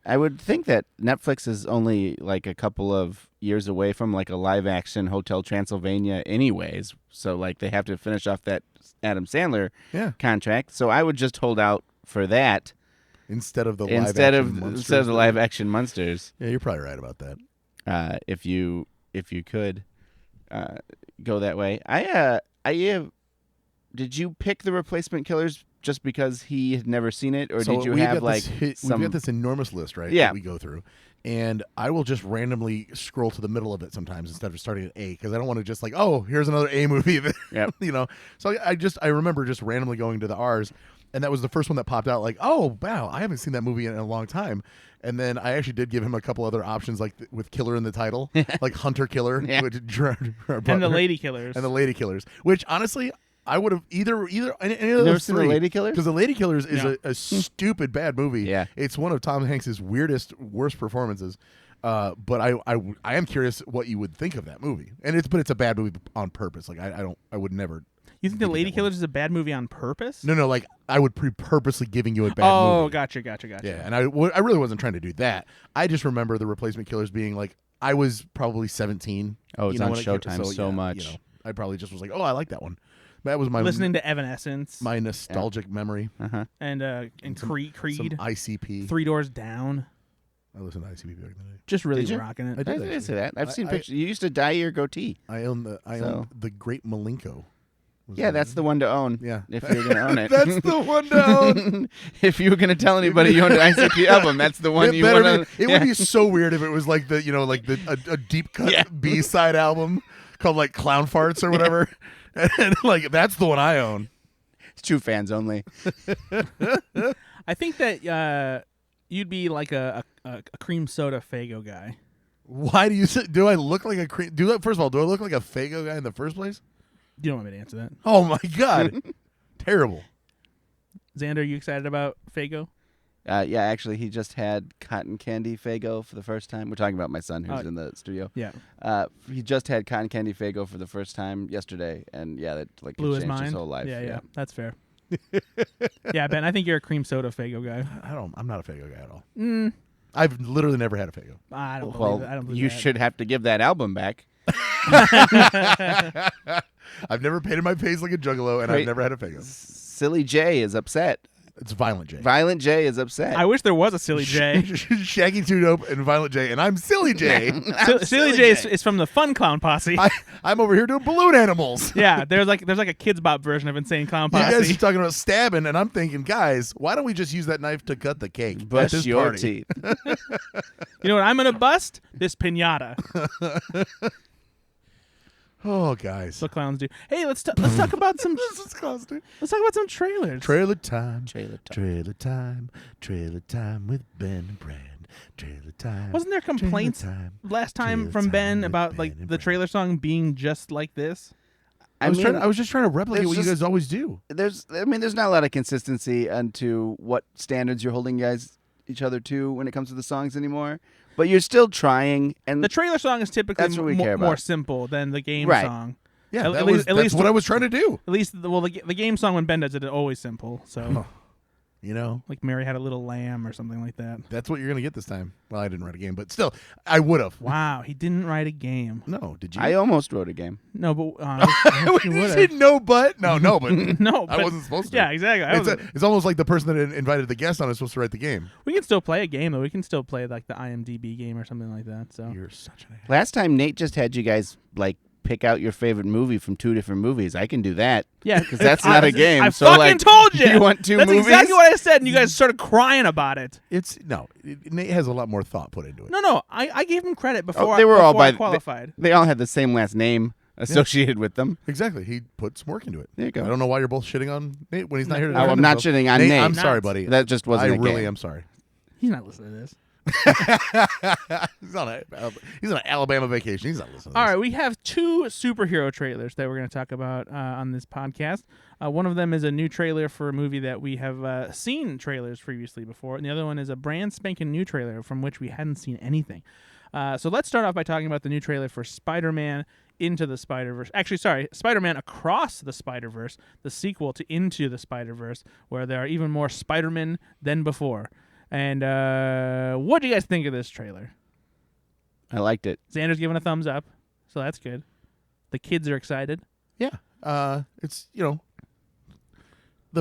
I would think that Netflix is only like a couple of years away from like a live action Hotel Transylvania anyways. So like they have to finish off that Adam Sandler contract. So I would just hold out for that Instead of the instead live of action the live action Munsters. Yeah, you're probably right about that. if you could go that way. Did you pick the Replacement Killers just because he had never seen it, or did you have like we've got this enormous list, right? Yeah. That we go through, and I will just randomly scroll to the middle of it sometimes instead of starting at A, because I don't want to just like, oh, here's another A movie. Yep. So I remember just randomly going to the R's, and that was the first one that popped out. Like, oh wow, I haven't seen that movie in a long time. And then I actually did give him a couple other options, like with Killer in the title, like Hunter Killer, and the Lady Killers, which honestly, I would have either any of never those seen three. The Lady Killers? Because The Lady Killers is a stupid bad movie. Yeah. It's one of Tom Hanks' worst performances. But I am curious what you would think of that movie. And it's a bad movie on purpose. Like I would never. You think The Lady Killers is a bad movie on purpose? No, like I would be purposely giving you a bad movie. Oh, gotcha. Yeah, and I really wasn't trying to do that. I just remember The Replacement Killers being like, I was probably 17. Oh, it's on Showtime so much. I probably just was like, oh, I like that one. That was my listening to Evanescence, my nostalgic memory, and Creed, some ICP, 3 Doors Down. I listened to ICP back in the day. Just really rocking it. I did say that. I've seen pictures. You used to dye your goatee. I own the Great Malenko. Yeah, that's the one to own. Yeah, if you're gonna own it, that's the one to own. If you were gonna tell anybody you owned an ICP album, that's the one you want to. It would be so weird if it was like a deep cut B-side album called like Clown Farts or whatever, and like that's the one I own. It's true fans only. I think that you'd be like a cream soda Faygo guy. Why do I look like a cream? First of all, do I look like a Faygo guy in the first place? You don't want me to answer that. Oh my God, terrible. Xander, are you excited about Faygo? Yeah, actually, he just had cotton candy Faygo for the first time. We're talking about my son who's in the studio. Yeah. He just had cotton candy Faygo for the first time yesterday, and that like blew his changed mind. his whole life. Yeah, that's fair. Yeah, Ben, I think you're a cream soda Faygo guy. I'm not a Faygo guy at all. Mm. I've literally never had a Faygo. I don't believe it. I don't believe you that. should have to give that album back. I've never painted my face like a juggalo, and I've never had a Faygo. Silly J is upset. It's Violent J. Violent J is upset. I wish there was a Silly J. Shaggy 2 Dope and Violent J, and I'm Silly J. Silly J is from the Fun Clown Posse. I'm over here doing balloon animals. Yeah, there's like a Kids Bop version of Insane Clown Posse. You guys are talking about stabbing, and I'm thinking, guys, why don't we just use that knife to cut the cake? Bust your teeth. You know what I'm gonna bust? This pinata. Oh, guys, what clowns do. Hey, let's talk about some. Let's talk about some trailers. Trailer time with Ben and Brand. Trailer time. Wasn't there complaints last time from Ben about like the trailer song being just like this? I was just trying to replicate what you guys always do. There's not a lot of consistency into what standards you're holding each other to when it comes to the songs anymore. But you're still trying, and the trailer song is typically more simple than the game song. Yeah, that's what I was trying to do. At least, the game song when Ben does it is always simple. So, like Mary Had a Little Lamb or something like that. That's what you're gonna get this time. Well, I didn't write a game, but still, I would have. Wow, he didn't write a game. No, did you? I almost wrote a game. No, but you said no, but no, but no, I wasn't supposed to. Yeah, exactly. It's almost like the person that invited the guest on is supposed to write the game. We can still play a game though. We can still play like the IMDb game or something like that. So you're such an ass. Last time Nate just had you guys like pick out your favorite movie from 2 different movies. I can do that. Yeah, because that's not a game. I so fucking told you. You want 2 that's movies? That's exactly what I said, and you guys started crying about it. Nate has a lot more thought put into it. No, I gave him credit before. They were all I qualified. They all had the same last name associated with them. Exactly. He put some work into it. There you go. I don't know why you're both shitting on Nate when he's not here to I'm not shitting on Nate. I'm sorry, buddy. That just wasn't I really am sorry. He's not listening to this. He's on an Alabama vacation. He's not listening to this. All right, we have 2 superhero trailers that we're going to talk about on this podcast. One of them is a new trailer for a movie that we have seen trailers previously before, and the other one is a brand spanking new trailer from which we hadn't seen anything. So let's start off by talking about the new trailer for Spider-Man Into the Spider-Verse. Actually, sorry, Spider-Man Across the Spider-Verse, the sequel to Into the Spider-Verse, where there are even more Spider-Men than before. And what do you guys think of this trailer? I liked it. Xander's giving a thumbs up, so that's good. The kids are excited. Yeah. It's, the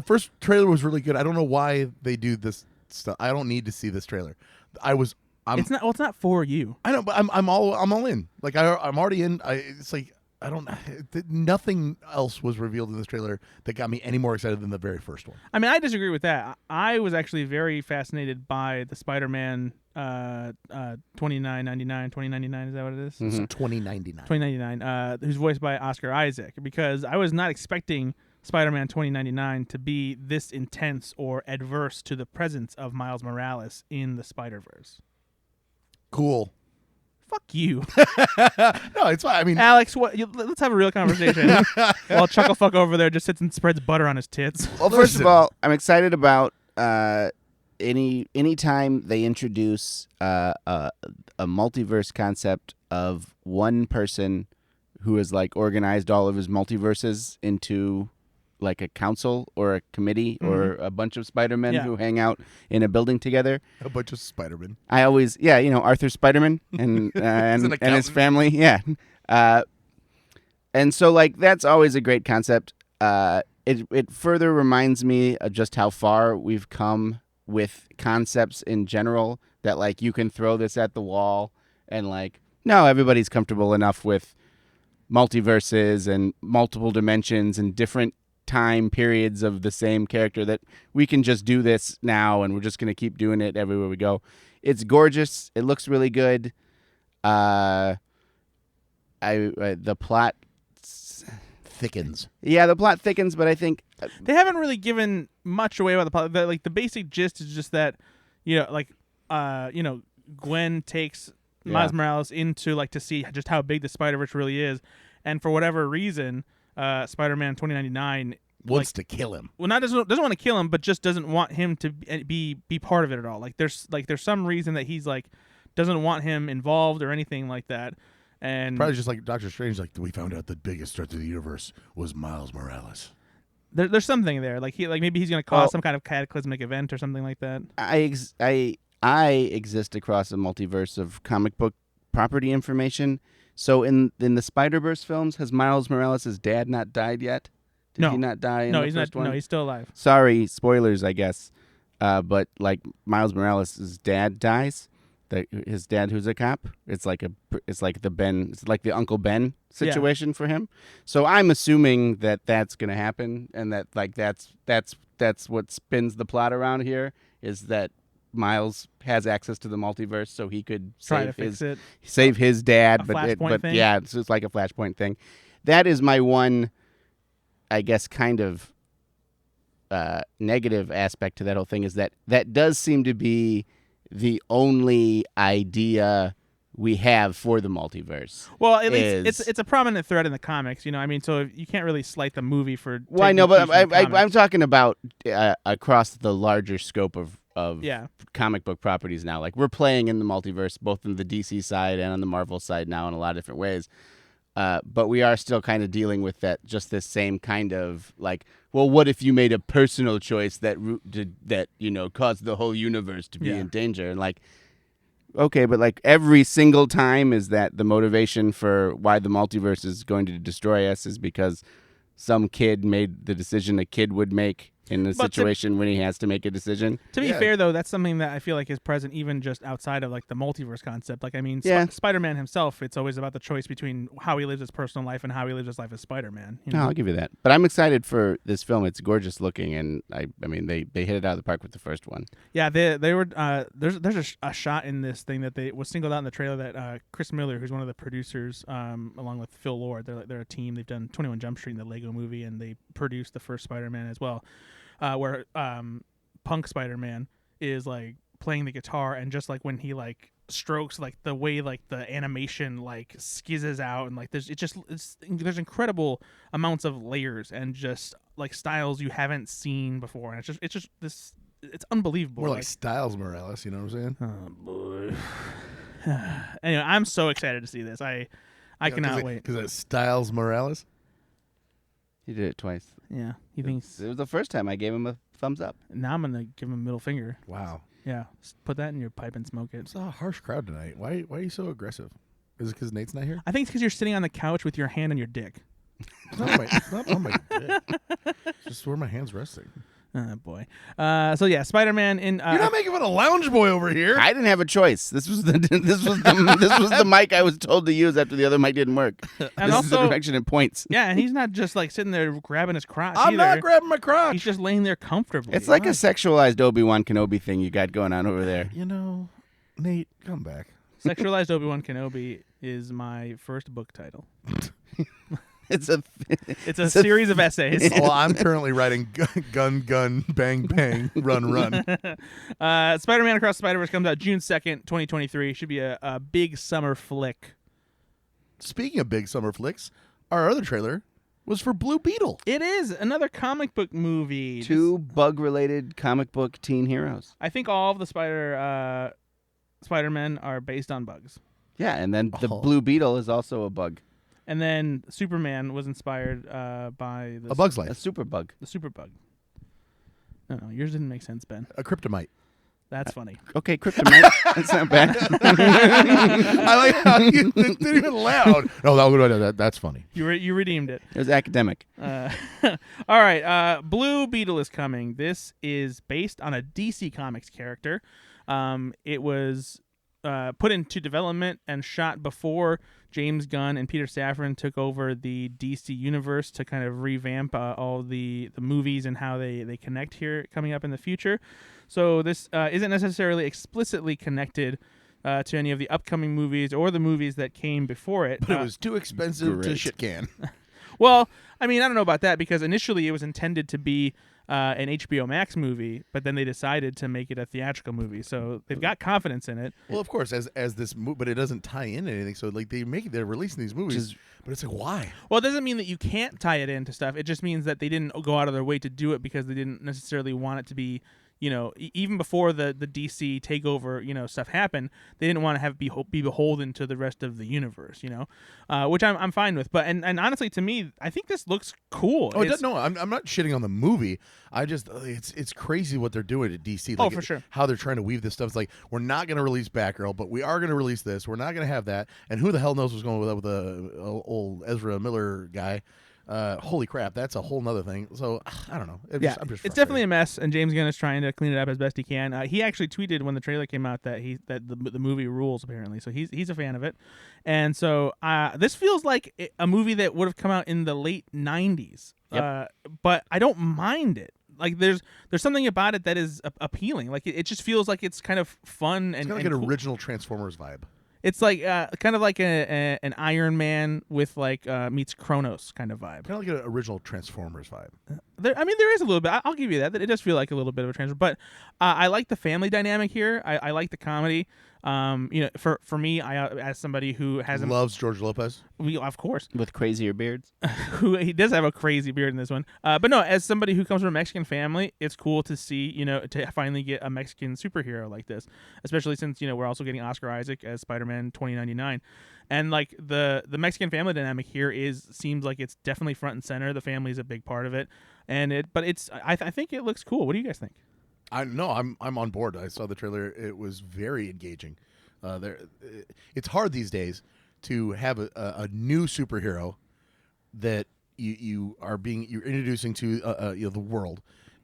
first trailer was really good. I don't know why they do this stuff. I don't need to see this trailer. I was It's not. Well, it's not for you. I know, but I'm all in. Like I'm already in. It's like I don't. Nothing else was revealed in this trailer that got me any more excited than the very first one. I mean, I disagree with that. I was actually very fascinated by the Spider-Man 2099. Is that what it is? Mm-hmm. So 2099. 2099. Who's voiced by Oscar Isaac, because I was not expecting Spider-Man 2099 to be this intense or adverse to the presence of Miles Morales in the Spider-Verse. Cool. Fuck you. No, it's fine. I mean, Alex, let's have a real conversation. While Chucklefuck over there just sits and spreads butter on his tits. Well, first of all, I'm excited about any time they introduce a multiverse concept of one person who has like organized all of his multiverses into like a council or a committee or a bunch of Spider-Men who hang out in a building together. A bunch of Spider-Men. I always, Arthur Spider-Man and his family, and so like that's always a great concept. It further reminds me of just how far we've come with concepts in general, that like you can throw this at the wall and like no, everybody's comfortable enough with multiverses and multiple dimensions and different time periods of the same character that we can just do this now and we're just going to keep doing it everywhere we go. It's gorgeous. It looks really good. The plot thickens. Yeah, the plot thickens, but I think they haven't really given much away about the plot. Like the basic gist is just that, Gwen takes Miles Morales into like to see just how big the Spider-Verse really is, and for whatever reason, Spider-Man 2099 wants to kill him. Well, doesn't want to kill him, but just doesn't want him to be part of it at all. Like there's some reason that he's like doesn't want him involved or anything like that. And probably just like Doctor Strange, like we found out the biggest threat to the universe was Miles Morales. There's something there. Like maybe he's gonna cause some kind of cataclysmic event or something like that. I exist across a multiverse of comic book property information. So in the Spider-Verse films, has Miles Morales' dad not died yet? Did he not die in the first one? No, he's still alive. Sorry, spoilers, I guess. But like Miles Morales' dad dies. His dad, who's a cop. It's like the Uncle Ben situation for him. So I'm assuming that that's gonna happen, and that like that's what spins the plot around here, is that Miles has access to the multiverse, so he could save his dad, but it's just like a Flashpoint thing. That is my one, I guess, kind of negative aspect to that whole thing, is that does seem to be the only idea we have for the multiverse. Well, at least it's a prominent thread in the comics, I mean, so you can't really slight the movie for. Well, I know, but I'm talking about across the larger scope of comic book properties now. Like we're playing in the multiverse, both in the DC side and on the Marvel side now in a lot of different ways. But we are still kind of dealing with this same kind of like, well, what if you made a personal choice that caused the whole universe to be in danger? And like, okay, but like every single time is that the motivation for why the multiverse is going to destroy us is because some kid made the decision a kid would make in the situation when he has to make a decision. To be fair, though, that's something that I feel like is present even just outside of like the multiverse concept. Like, I mean, Spider-Man himself, it's always about the choice between how he lives his personal life and how he lives his life as Spider-Man. No, I'll give you that. But I'm excited for this film. It's gorgeous looking, and I mean, they hit it out of the park with the first one. Yeah, they were. There's a shot in this thing that was singled out in the trailer that Chris Miller, who's one of the producers, along with Phil Lord, they're a team. They've done 21 Jump Street in the Lego Movie, and they produced the first Spider-Man as well. Where Punk Spider-Man is like playing the guitar, and just like when he like strokes, like the way like the animation like skizzes out, and like there's incredible amounts of layers and just like styles you haven't seen before, and it's unbelievable. More like Styles Morales, you know what I'm saying? Oh boy. Anyway, I'm so excited to see this. I cannot wait. Because it's Styles Morales. He did it twice. Yeah, he thinks it was the first time I gave him a thumbs up. Now I'm gonna give him a middle finger. Wow. Yeah, put that in your pipe and smoke it. It's a harsh crowd tonight. Why are you so aggressive? Is it because Nate's not here? I think it's because you're sitting on the couch with your hand on your dick. It's not on my dick. It's just where my hand's resting. Oh boy. So yeah, Spider-Man in. You're not making fun of Lounge Boy over here. I didn't have a choice. This was the mic I was told to use after the other mic didn't work. And this is the also- direction it points. Yeah, and he's not just like sitting there grabbing his crotch. I'm either. not grabbing my crotch. He's just laying there comfortably. It's like a sexualized Obi-Wan Kenobi thing you got going on over there. You know, Nate, come back. Sexualized Obi-Wan Kenobi is my first book title. It's a series of essays. Well, I'm currently writing gun, bang, bang, run. Spider-Man Across the Spider-Verse comes out June 2nd, 2023. Should be a big summer flick. Speaking of big summer flicks, our other trailer was for Blue Beetle. It is another comic book movie. two bug-related comic book teen heroes. I think all of the Spider-Men are based on bugs. Yeah, and then the Oh. Blue Beetle is also a bug. And then Superman was inspired by A Bug's A Life. super bug. the Superbug. No, yours didn't make sense, Ben. A Kryptonite. That's funny. Okay, Kryptonite. That's not bad. I like how you didn't even loud. No, that's funny. You redeemed it. It was academic. All right. Blue Beetle is coming. This is based on a DC Comics character. It was put into development and shot before James Gunn and Peter Safran took over the DC universe to kind of revamp all the movies and how they connect here coming up in the future. So this isn't necessarily explicitly connected to any of the upcoming movies or the movies that came before it. But it was too expensive to Great. shit can. Well, I mean, I don't know about that because initially it was intended to be an HBO Max movie, but then they decided to make it a theatrical movie. So they've got confidence in it. Well, of course, as this but it doesn't tie in anything. So like they're releasing these movies, but it's like why? Well, it doesn't mean that you can't tie it into stuff. It just means that they didn't go out of their way to do it because they didn't necessarily want it to be, even before the DC takeover, stuff happened, they didn't want to be beholden to the rest of the universe, which I'm fine with. But and honestly, to me, I think this looks cool. Oh, no, I'm not shitting on the movie. I just it's crazy what they're doing at DC. Like, for sure. How they're trying to weave this stuff. It's like we're not going to release Batgirl, but we are going to release this. We're not going to have that. And who the hell knows what's going on with the old Ezra Miller guy? Holy crap, that's a whole nother thing. So I don't know. I'm just it's frustrated. definitely a mess, and James Gunn is trying to clean it up as best he can. He actually tweeted when the trailer came out that the movie rules apparently, so he's a fan of it, and so this feels like a movie that would have come out in the late '90s. Yep. But I don't mind it. Like there's something about it that is appealing. Like it just feels like it's kind of fun It's and got like an cool. original Transformers vibe. It's like kind of like an Iron Man with like meets Kronos kind of vibe. Kind of like an original Transformers vibe. There is a little bit. I'll give you that. It does feel like a little bit of a transfer. But I like the family dynamic here. I like the comedy. For me, as somebody who hasn't Loves George Lopez. of course, With crazier beards. who he does have a crazy beard in this one. But no, as somebody who comes from a Mexican family, it's cool to see, to finally get a Mexican superhero like this, especially since, we're also getting Oscar Isaac as Spider-Man 2099. And like the Mexican family dynamic here seems like it's definitely front and center. The family is a big part of it. I think it looks cool. What do you guys think? I'm on board. I saw the trailer. It was very engaging. It's hard these days to have a new superhero that you're introducing to the world,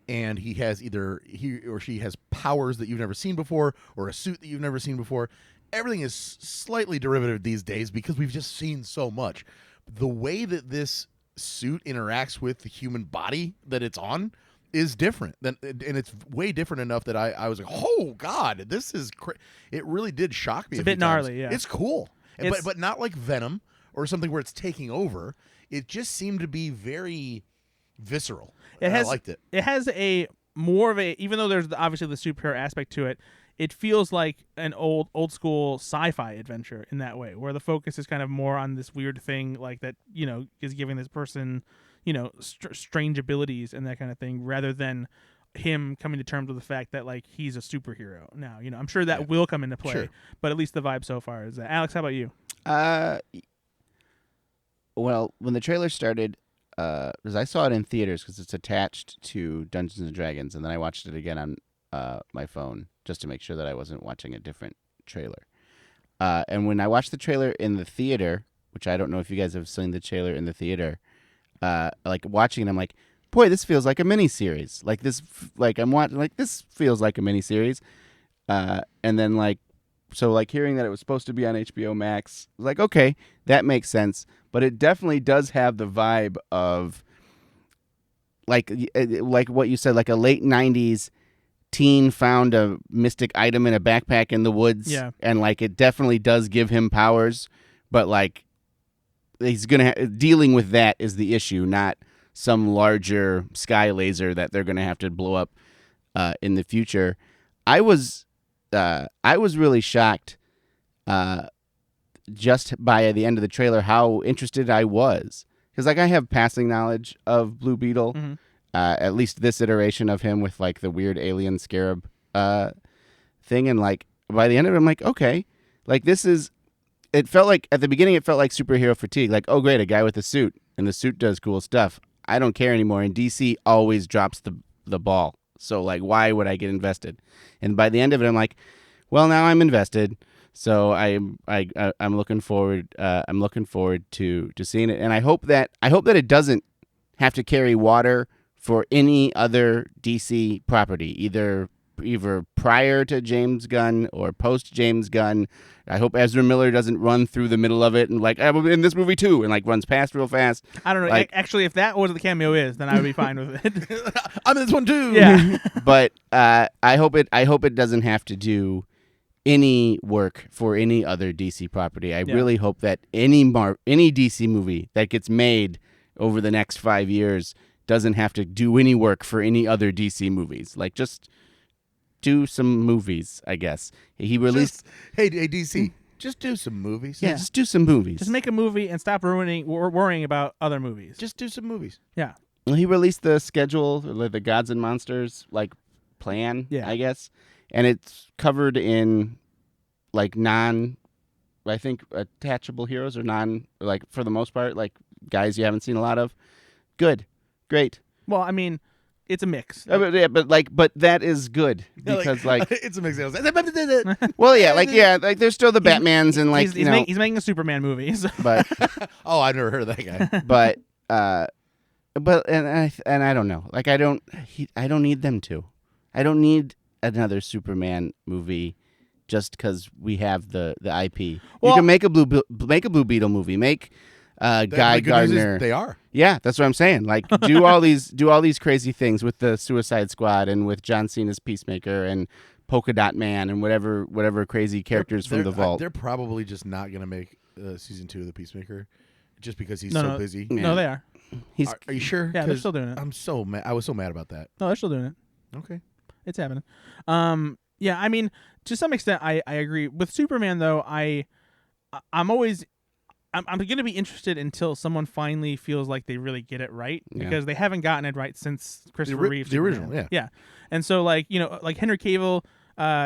and he or she has powers that you've never seen before, or a suit that you've never seen before. Everything is slightly derivative these days because we've just seen so much. The way that this suit interacts with the human body that it's on is different and it's way different enough that I was like, oh god, this is it really did shock me. It's a bit gnarly. Yeah, it's cool, but not like Venom or something where it's taking over. It just seemed to be very visceral. I liked it. It has a more of a, even though there's obviously the superhero aspect to it, it feels like an old school sci-fi adventure in that way, where the focus is kind of more on this weird thing like that, is giving this person, strange abilities and that kind of thing, rather than him coming to terms with the fact that like he's a superhero. Now, I'm sure that will come into play, but at least the vibe so far is that. Alex, how about you? Well, when the trailer started, because I saw it in theaters because it's attached to Dungeons and Dragons, and then I watched it again on my phone just to make sure that I wasn't watching a different trailer. And when I watched the trailer in the theater, which I don't know if you guys have seen the trailer in the theater, like watching it, I'm like, boy, this feels like a miniseries. Like this, like I'm watching, like this feels like a miniseries. And then like, so like hearing that it was supposed to be on HBO Max, like okay, that makes sense. But it definitely does have the vibe of like what you said, like a late '90s teen found a mystic item in a backpack in the woods, and like it definitely does give him powers, but like he's gonna dealing with that is the issue, not some larger sky laser that they're gonna have to blow up in the future. I was really shocked just by the end of the trailer how interested I was, because like I have passing knowledge of Blue Beetle. Mm-hmm. At least this iteration of him with like the weird alien scarab thing, and like by the end of it, I'm like, okay, like this is. It felt like at the beginning, it felt like superhero fatigue. Like, oh great, a guy with a suit, and the suit does cool stuff. I don't care anymore. And DC always drops the ball. So like, why would I get invested? And by the end of it, I'm like, well, now I'm invested. So I'm looking forward. I'm looking forward to seeing it, and I hope that it doesn't have to carry water for any other DC property, either prior to James Gunn or post James Gunn. I hope Ezra Miller doesn't run through the middle of it and like, I'm in this movie too, and like runs past real fast. I don't know. Like, actually, if that was what the cameo is, then I would be fine with it. I'm in this one too. Yeah. But I hope it doesn't have to do any work for any other DC property. I really hope that any DC movie that gets made over the next 5 years doesn't have to do any work for any other DC movies. Like, just do some movies, I guess. He released... Hey, DC, just do some movies. Yeah, just do some movies. Just make a movie and stop worrying about other movies. Just do some movies. Yeah. Well, he released the schedule, the Gods and Monsters, like, plan, I guess. And it's covered in, like, I think, attachable heroes or like, for the most part, like, guys you haven't seen a lot of. Good. Great. Well, I mean, it's a mix. But that is good because like it's a mix. Well, like there's still the Batmans and like he's making a Superman movie. So. But oh, I've never heard of that guy. But I don't know. Like I don't need them to. I don't need another Superman movie just because we have the IP. Well, you can make a Blue Beetle movie. Make Guy Gardner. They are. Yeah, that's what I'm saying. Like, do all these crazy things with the Suicide Squad and with John Cena's Peacemaker and Polka Dot Man and whatever crazy characters from the Vault. They're probably just not going to make season 2 of the Peacemaker just because he's so busy. Yeah. No, they are. Are you sure? Yeah, they're still doing it. I'm so mad. I was so mad about that. No, they're still doing it. Okay, it's happening. Yeah, I mean, to some extent, I agree with Superman. Though I'm going to be interested until someone finally feels like they really get it right, because they haven't gotten it right since Christopher Reeve. The original, yeah. And so, like, like Henry Cavill,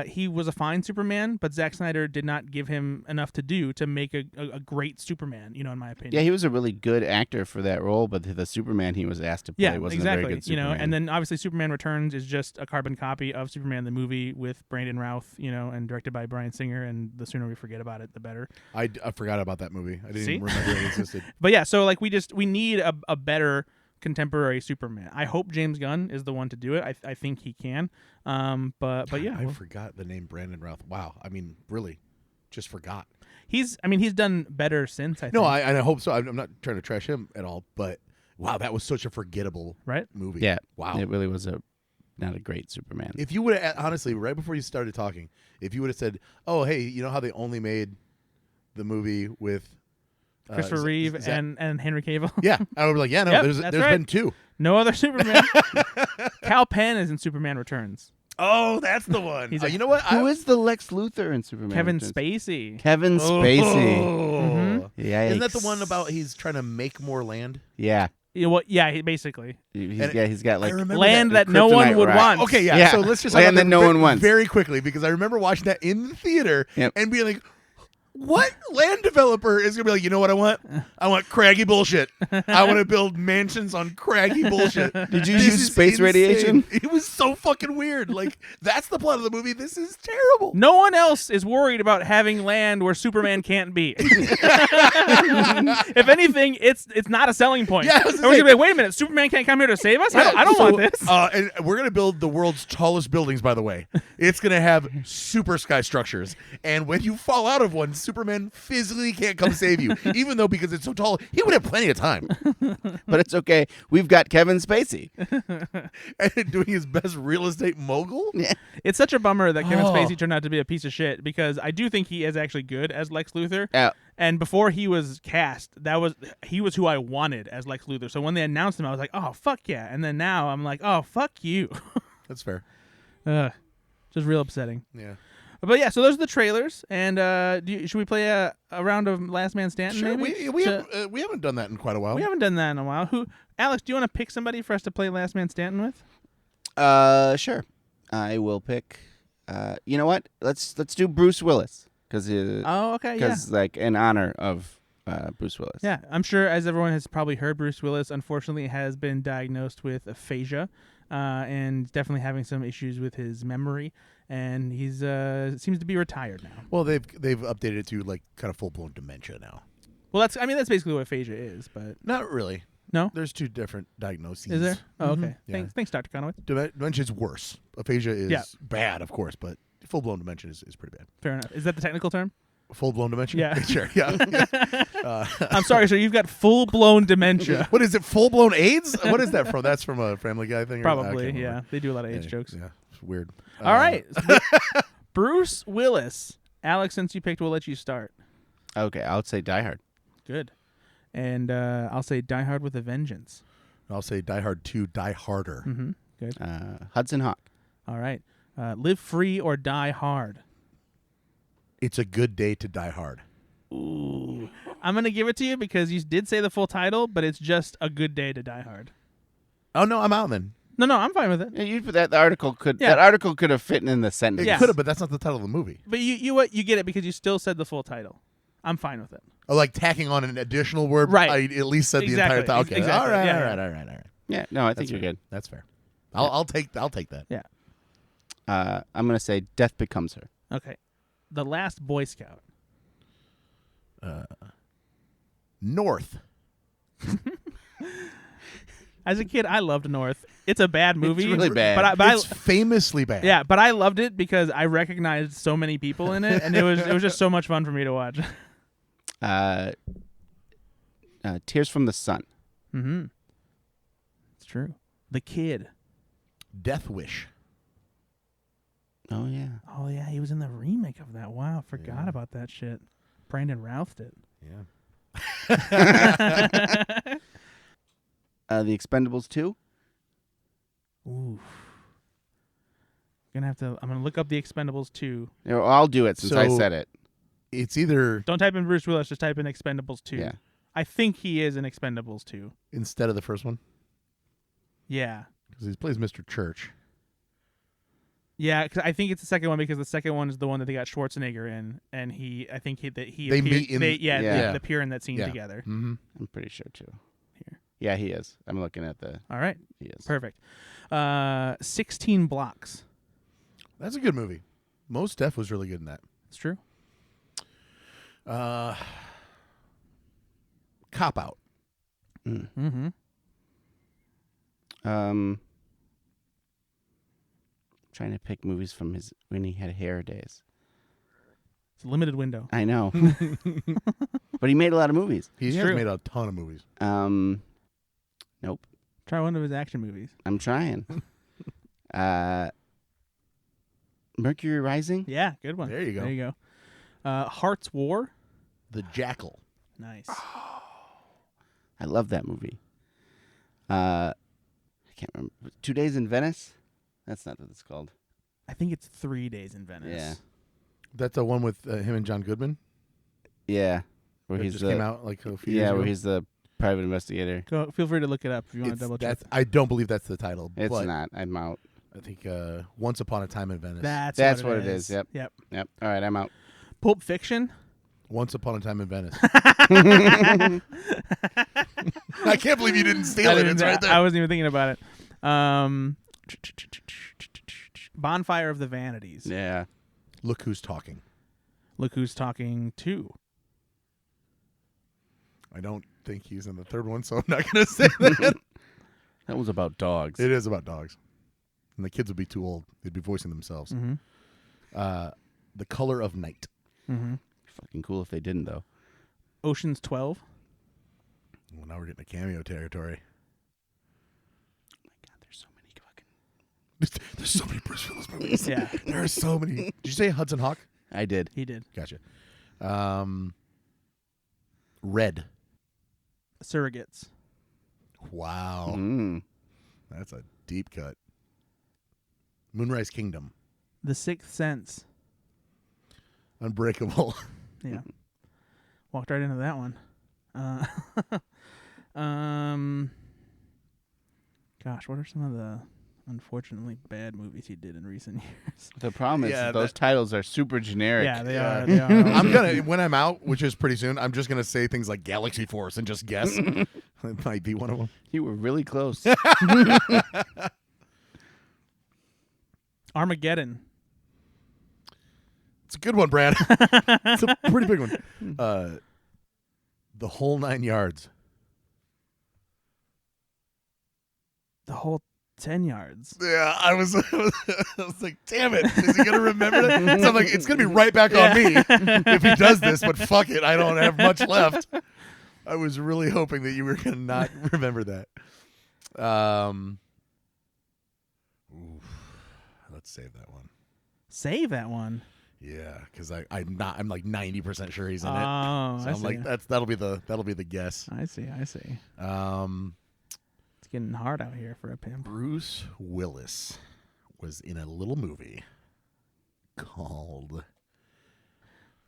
he was a fine Superman, but Zack Snyder did not give him enough to do to make a great Superman, in my opinion. Yeah, he was a really good actor for that role, but the Superman he was asked to play wasn't a very good Superman. And then obviously Superman Returns is just a carbon copy of Superman the movie with Brandon Routh, and directed by Bryan Singer, and the sooner we forget about it, the better. I forgot about that movie. I didn't even remember it existed. But yeah, so like we need a better contemporary Superman. I hope James Gunn is the one to do it. I think he can. But yeah, I forgot the name Brandon Routh. Wow, I mean, really, just forgot. He's done better since. I think. No, I hope so. I'm not trying to trash him at all, but wow, that was such a forgettable movie. Yeah, wow, it really was not a great Superman. If you would have, honestly, right before you started talking, if you would have said, "Oh, hey, you know how they only made the movie with Christopher Reeve and Henry Cavill?" Yeah, I would be like, "Yeah, no, Yep, there's been 2. No other Superman." Cal Penn is in Superman Returns. Oh, that's the one. You know what? Who is the Lex Luthor in Superman Kevin Returns? Spacey. Kevin Spacey. Mm-hmm. Yikes. Isn't that the one about he's trying to make more land? Yeah. Basically. He's got like land that no one would want. Okay, yeah. So let's just land that no one wants very quickly, because I remember watching that in the theater and being like, What land developer is gonna be like, you know what I want? I want craggy bullshit. I want to build mansions on craggy bullshit. Did you This use is space insane. radiation? It was so fucking weird. Like, that's the plot of the movie. This is terrible. No one else is worried about having land where Superman can't be. If anything, it's not a selling point. Yeah, I was And gonna we're say- gonna be like, wait a minute, Superman can't come here to save us? I don't want this. And we're gonna build the world's tallest buildings. By the way, it's gonna have super sky structures, and when you fall out of one, Superman physically can't come save you. Even though because it's so tall, he would have plenty of time. But it's okay. We've got Kevin Spacey. And doing his best real estate mogul. Yeah. It's such a bummer that Kevin Oh. Spacey turned out to be a piece of shit because I do think he is actually good as Lex Luthor. Yeah. And before he was cast, he was who I wanted as Lex Luthor. So when they announced him, I was like, oh fuck yeah. And then now I'm like, oh fuck you. That's fair. Just real upsetting. Yeah. But yeah, so those are the trailers. And should we play a round of Last Man Standing? Sure. Maybe? We haven't done that in quite a while. We haven't done that in a while. Alex, do you want to pick somebody for us to play Last Man Standing with? Sure. I will pick. You know what? Let's do Bruce Willis because Oh, okay, yeah. like in honor of Bruce Willis. Yeah, I'm sure, as everyone has probably heard, Bruce Willis unfortunately has been diagnosed with aphasia, and definitely having some issues with his memory. And he's seems to be retired now. Well, they've updated it to like kind of full blown dementia now. Well, that's basically what aphasia is, but Not really. no, There's two different diagnoses. is there? Oh, okay. Yeah. Thanks, Dr. Konowitz. Dementia is worse. Aphasia is Yeah. bad, of course, but full blown dementia is pretty bad. Fair enough. Is that the technical term? Full blown dementia? Yeah. Sure. Yeah. I'm sorry, sir. You've got full blown dementia. What is it? Full blown AIDS? What is that from? That's from a Family Guy thing? Or, I Probably, can't yeah. remember. They do a lot of age jokes. Yeah, it's weird. All right, Bruce Willis. Alex, since you picked, we'll let you start. Okay, I would say Die Hard. Good. And I'll say Die Hard with a Vengeance. I'll say Die Hard 2, Die Harder. Mm-hmm. Good. Hudson Hawk. All right. Live Free or Die Hard. It's a good day to die hard. Ooh. I'm going to give it to you because you did say the full title, but it's just A Good Day to Die Hard. Oh no, I'm out then. No, I'm fine with it. Yeah, you that article could Yeah. that article could have fit in the sentence. It Yeah. could have, but that's not the title of the movie. But you get it because you still said the full title. I'm fine with it. Oh, like tacking on an additional word. Right. I at least said Exactly. the entire time. Okay. Exactly. All right. Yeah, All yeah. right. All right. All right. Yeah, no, I think That's you're fair. good. That's fair. I'll take that. Yeah. I'm gonna say Death Becomes Her. Okay. The Last Boy Scout. North. As a kid, I loved North. It's a bad movie. It's really bad. But It's famously bad. yeah, but I loved it because I recognized so many people in it, and it was just so much fun for me to watch. Tears from the Sun. Mm-hmm. It's true. The Kid. Death Wish. Oh yeah. Oh yeah, he was in the remake of that. Wow, forgot Yeah. about that shit. Brandon Routh did. Yeah. The Expendables 2. Ooh. I'm gonna look up the Expendables 2. Yeah, well, I'll do it since I So- said it. It's either Don't type in Bruce Willis, just type in Expendables 2. Yeah. I think he is in Expendables 2. instead of the first one Yeah. because he plays Mr. Church. Yeah, 'cause I think it's the second one because the second one is the one that they got Schwarzenegger in, and he They appeared- meet in- yeah, Yeah. They appear in that scene Yeah. together. Mm-hmm. I'm pretty sure too. Here. Yeah, he is. I'm looking at the. All right, He is. perfect. 16 Blocks. That's a good movie. Mos Def was really good in that. It's true. Cop Out. Mm-hmm. Trying to pick movies from his when he had hair days. It's a limited window. I know, but he made a lot of movies. He It's has true. made a ton of movies. Nope. Try one of his action movies. I'm trying. Mercury Rising. Yeah, good one. There you go. There you go. Heart's War. The Jackal. Nice. I love that movie. I can't remember. 2 Days in Venice. That's not what it's called. I think it's 3 Days in Venice. Yeah. That's the one with him and John Goodman. Yeah, where That he's just the came out like a few years ago. where he's the private investigator. Go. Feel free to look it up if you want to double check. I don't believe that's the title. It's but not. I'm out. I think Once Upon a Time in Venice. That's That's what what it is. Yep. Yep. Yep. All right, I'm out. Pulp Fiction. Once Upon a Time in Venice. I can't believe you didn't steal it. It's right there. I wasn't even thinking about it. Bonfire of the Vanities. Yeah. Look Who's Talking. Look Who's Talking 2. I don't think he's in the third one, so I'm not going to say that. That was about dogs. It is about dogs. And the kids would be too old. They'd be voicing themselves. Mm-hmm. The Color of Night. Mm-hmm. Fucking cool if they didn't, though. Ocean's 12. Well, now we're getting a cameo territory. Oh my God, there's so many fucking... There's so many Bruce Willis movies. Yeah. There are so many. Did you say Hudson Hawk? I did. He did. Gotcha. Red. Surrogates. Wow. Mm. That's a deep cut. Moonrise Kingdom. The Sixth Sense. Unbreakable. Yeah. Walked right into that one. Gosh, what are some of the unfortunately bad movies he did in recent years? The problem is Yeah, those titles are super generic. Yeah, they Yeah. are. They are. I'm gonna when I'm out, which is pretty soon, I'm just gonna say things like Galaxy Force and just guess. It might be one of them. You were really close. Armageddon. It's a good one, Brad. It's a pretty big one. The Whole 9 Yards. The whole 10 yards. Yeah, I was like, damn it. Is he going to remember that? So I'm like, it's going to be right back on me if he does this, but fuck it. I don't have much left. I was really hoping that you were going to not remember that. Let's save that one. Save that one. Yeah, because I'm like 90% sure he's in it. Oh, So I I'm see. like, that'll be the guess. I see. It's getting hard out here for a pimp. Bruce Willis was in a little movie called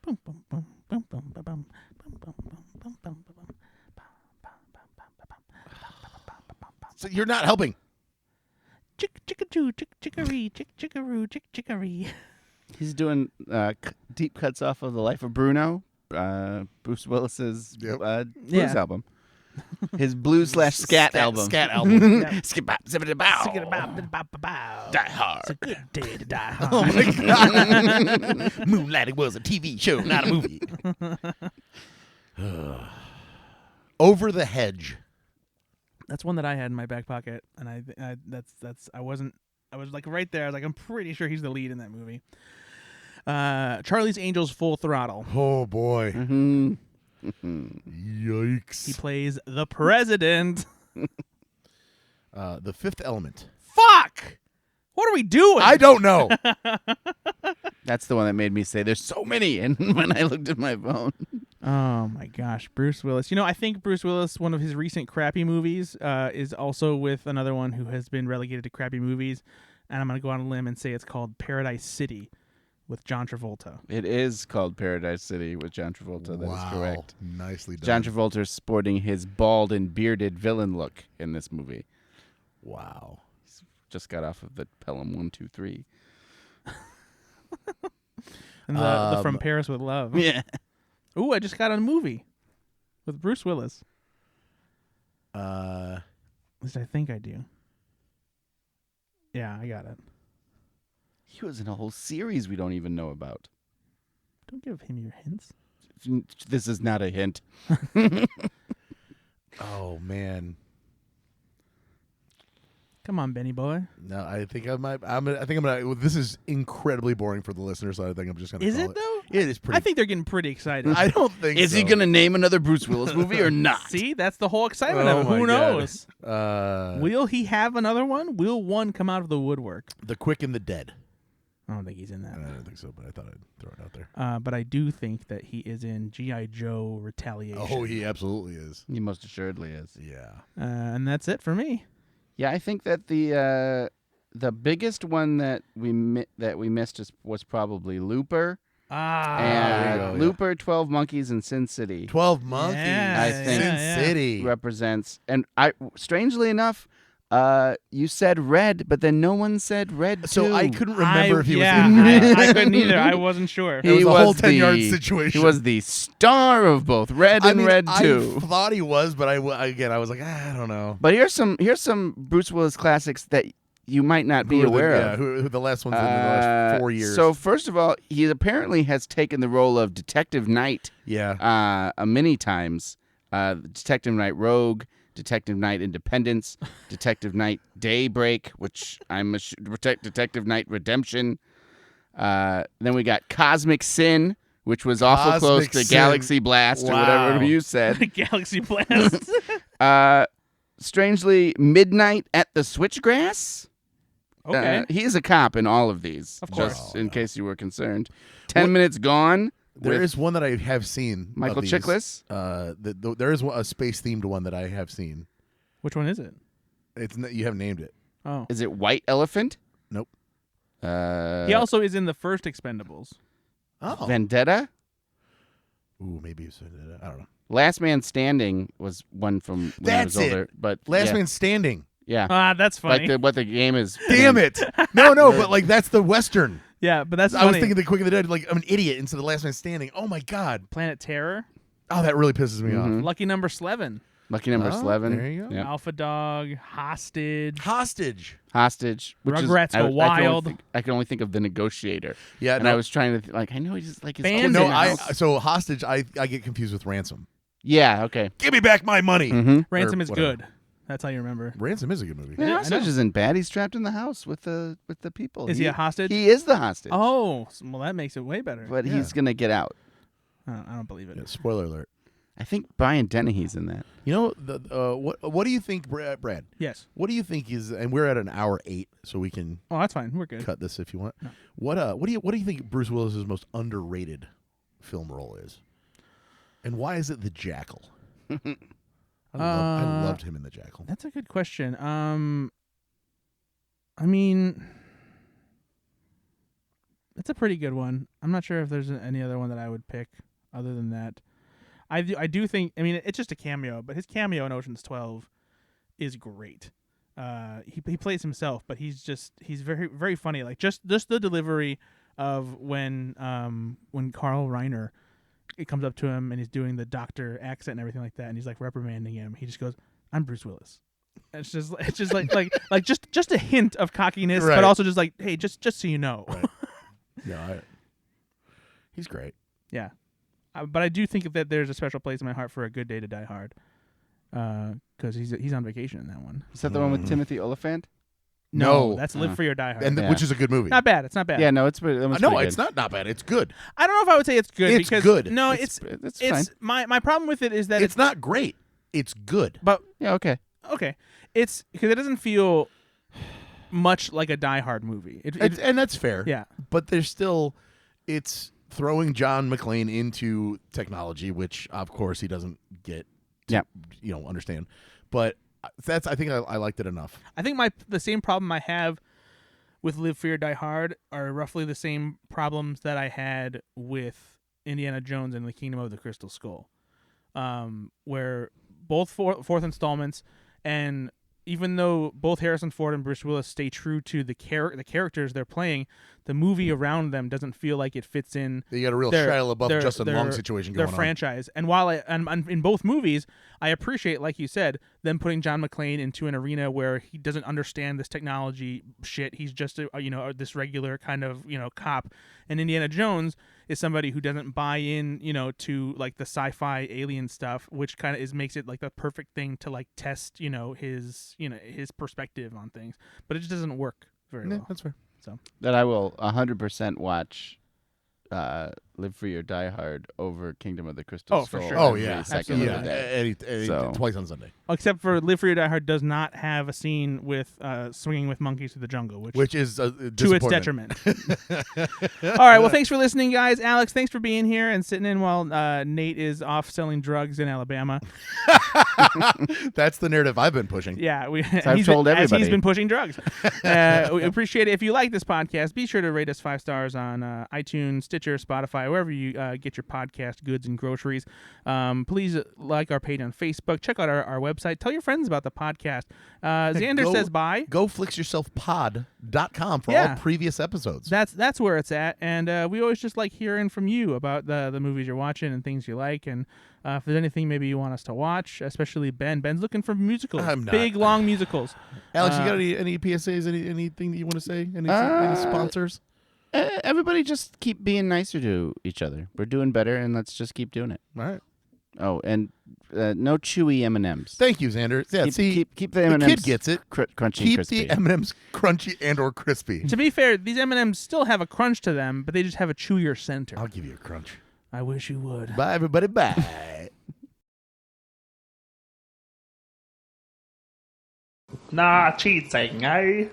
Boom, boom, boom, boom, boom, boom, boom, boom, boom, boom, boom, boom. So you're not helping. Chick chickadoo, chick chickaree, chick chickaroo, chick chickaree. He's doing deep cuts off of The Life of Bruno, Bruce Willis's Yep. blues Yeah. album. His blues/scat album. Scat album. Yeah. Skip-bop, zippity-bow. Bow. Die hard. It's a good day to die Oh hard. my god. Moonlighting was a TV show, not a movie. Over the Hedge. That's one that I had in my back pocket, and I was like right there. I was like, I'm pretty sure he's the lead in that movie. Charlie's Angels Full Throttle. Oh boy. Mm-hmm. Yikes. He plays the president. The Fifth Element. Fuck! What are we doing? I don't know. That's the one that made me say there's so many. And when I looked at my phone. Oh my gosh, Bruce Willis. You know, I think Bruce Willis, one of his recent crappy movies, is also with another one who has been relegated to crappy movies. And I'm going to go on a limb and say it's called Paradise City with John Travolta. It is called Paradise City with John Travolta. That is correct. Nicely done. John Travolta's sporting his bald and bearded villain look in this movie. Wow. Just got off of the Pelham 123. And the From Paris with Love. Yeah. Ooh, I just got a movie with Bruce Willis. At least I think I do. Yeah, I got it. He was in a whole series we don't even know about. Don't give him your hints. This is not a hint. Oh man. Come on, Benny boy. No, I think I might. I think I'm gonna. This is incredibly boring for the listener, so I think I'm just gonna. Is call it though? It is pretty. I think they're getting pretty excited. I don't think. Is he going to name another Bruce Willis movie or not? See, that's the whole excitement Oh of it. my Who God. knows? to? Will he have another one? Will one come out of the woodwork? The Quick and the Dead. I don't think he's in that. I don't think so, but I thought I'd throw it out there. But I do think that he is in G.I. Joe Retaliation. Oh, he absolutely is. He most assuredly is. Yeah. And that's it for me. Yeah, I think that the biggest one that we missed was probably Looper. there And you go, yeah. Looper, 12 Monkeys, and Sin City 12 Monkeys. Yeah, I think Sin City. represents. And I, strangely enough, You said red, but then no one said red So too. I couldn't remember if he was yeah, in green. I couldn't either. I wasn't sure. It was a whole 10-yard situation. He was the star of both red and red too. I thought he was, but I was like, I don't know. But here's some Bruce Willis classics that you might not be aware of. Yeah, who the last ones in the last 4 years. So first of all, he apparently has taken the role of Detective Knight many times. Detective Knight Rogue, Detective Knight Independence, Detective Knight Daybreak, which I'm Detective Knight Redemption. Then we got Cosmic Sin, which was awful close to Galaxy Blast or whatever you said. Galaxy Blast. Strangely, Midnight at the Switchgrass. Okay. He is a cop in all of these, Of course. just in case you were concerned. 10 Minutes Gone. There is one that I have seen. Michael Chiklis. There is a space-themed one that I have seen. Which one is it? You haven't named it. Oh. Is it White Elephant? Nope. He also is in the first Expendables. Oh. Vendetta? Ooh, maybe it's I don't know. Last Man Standing was one from when I was older. But Last Man Standing. Yeah. Ah, that's funny. Like what the game is. Damn it. No, but like that's the Western. Yeah, but that's I was funny. thinking the Quick and the Dead, like I'm an idiot instead of Last Man Standing. Oh my God. Planet Terror. Oh, that really pisses me off. Lucky Number 11. Lucky Number 11. There you go. Yep. Alpha Dog. Hostage. Hostage. Which Rugrats Go Wild. I can only think of The Negotiator. Yeah, and I was trying to I know he's like his Bands kids in in the the house. house. So Hostage, I get confused with Ransom. Yeah, okay. Give me back my money. Mm-hmm. Ransom Or is whatever. good. That's how you remember. Ransom is a good movie. Yeah, I hostage know. isn't bad. He's trapped in the house with the people. Is he a hostage? He is the hostage. Oh, well, that makes it way better. But Yeah. he's gonna get out. I don't believe it. Yeah, spoiler alert. I think Brian Dennehy's in that. You know, what do you think, Brad? Yes. What do you think is? And we're at an hour 8, so we can Oh, that's fine. We're good. cut this if you want. No. What do you think Bruce Willis's most underrated film role is? And why is it The Jackal? I loved him in The Jackal. That's a good question. I mean, it's a pretty good one. I'm not sure if there's any other one that I would pick other than that. I do think. I mean, it's just a cameo, but his cameo in Ocean's 12 is great. He plays himself, but he's very very funny. Like just the delivery of when Carl Reiner, it comes up to him and he's doing the doctor accent and everything like that, and he's like reprimanding him. He just goes, "I'm Bruce Willis." And it's just like just a hint of cockiness, Right. but also just like, hey, just so you know. Right. Yeah, he's great. Yeah. But I do think that there's a special place in my heart for A Good Day to Die Hard, because he's on vacation in that one. Is that the one with Timothy Olyphant? No. That's Live Free or Die Hard. And Yeah. which is a good movie. Not bad. It's not bad. Yeah, no, it's pretty. No, it's not bad. It's good. I don't know if I would say it's good. It's because, good. No, It's it's my problem with it is that It's not great. It's good. But Yeah, okay. okay, it's because it doesn't feel much like a Die Hard movie. And that's fair. Yeah. But there's still, it's throwing John McClane into technology, which of course he doesn't get. To, understand. But I think I liked it enough. I think the same problem I have with Live Free or Die Hard are roughly the same problems that I had with Indiana Jones and the Kingdom of the Crystal Skull, where both fourth installments, and even though both Harrison Ford and Bruce Willis stay true to the characters they're playing, the movie around them doesn't feel like it fits in. You got a real Shia LaBeouf, Justin Long situation going their franchise. And while in both movies, I appreciate, like you said, them putting John McClane into an arena where he doesn't understand this technology shit. He's just this regular kind of cop. And Indiana Jones is somebody who doesn't buy in, to like the sci-fi alien stuff, which kind of makes it like the perfect thing to like test, his perspective on things. But it just doesn't work very well. That's fair. So That I will 100% watch Live Free or Die Hard over Kingdom of the Crystal Oh, for Skull. sure. Oh, every yeah. second Absolutely. of the day. So- Twice on Sunday. except for Live Free or Die Hard does not have a scene with swinging with monkeys through the jungle, which Is to its detriment. All right. Well, thanks for listening, guys. Alex, thanks for being here and sitting in while Nate is off selling drugs in Alabama. That's the narrative I've been pushing. Yeah, I've told as everybody. he's been pushing drugs. We appreciate it. If you like this podcast, be sure to rate us 5 stars on iTunes, Stitcher, Spotify, Spotify, wherever you get your podcast goods and groceries. Please like our page on Facebook. Check out our website. Tell your friends about the podcast. Xander says bye. Go flixyourselfpod.com for all previous episodes. That's where it's at. And we always just like hearing from you about the movies you're watching and things you like. And if there's anything maybe you want us to watch, especially Ben. Ben's looking for musicals. I'm not. Big, long musicals. Alex, you got any PSAs, anything that you want to say? Any sponsors? Everybody just keep being nicer to each other. We're doing better, and let's just keep doing it. All right. Oh, and no chewy M&Ms. Thank you, Xander. Yeah, keep the M&Ms. The kid gets it. Crunchy, keep crispy. the M&Ms crunchy and or crispy. To be fair, these M&Ms still have a crunch to them, but they just have a chewier center. I'll give you a crunch. I wish you would. Bye, everybody. Bye. Nah, cheating, eh?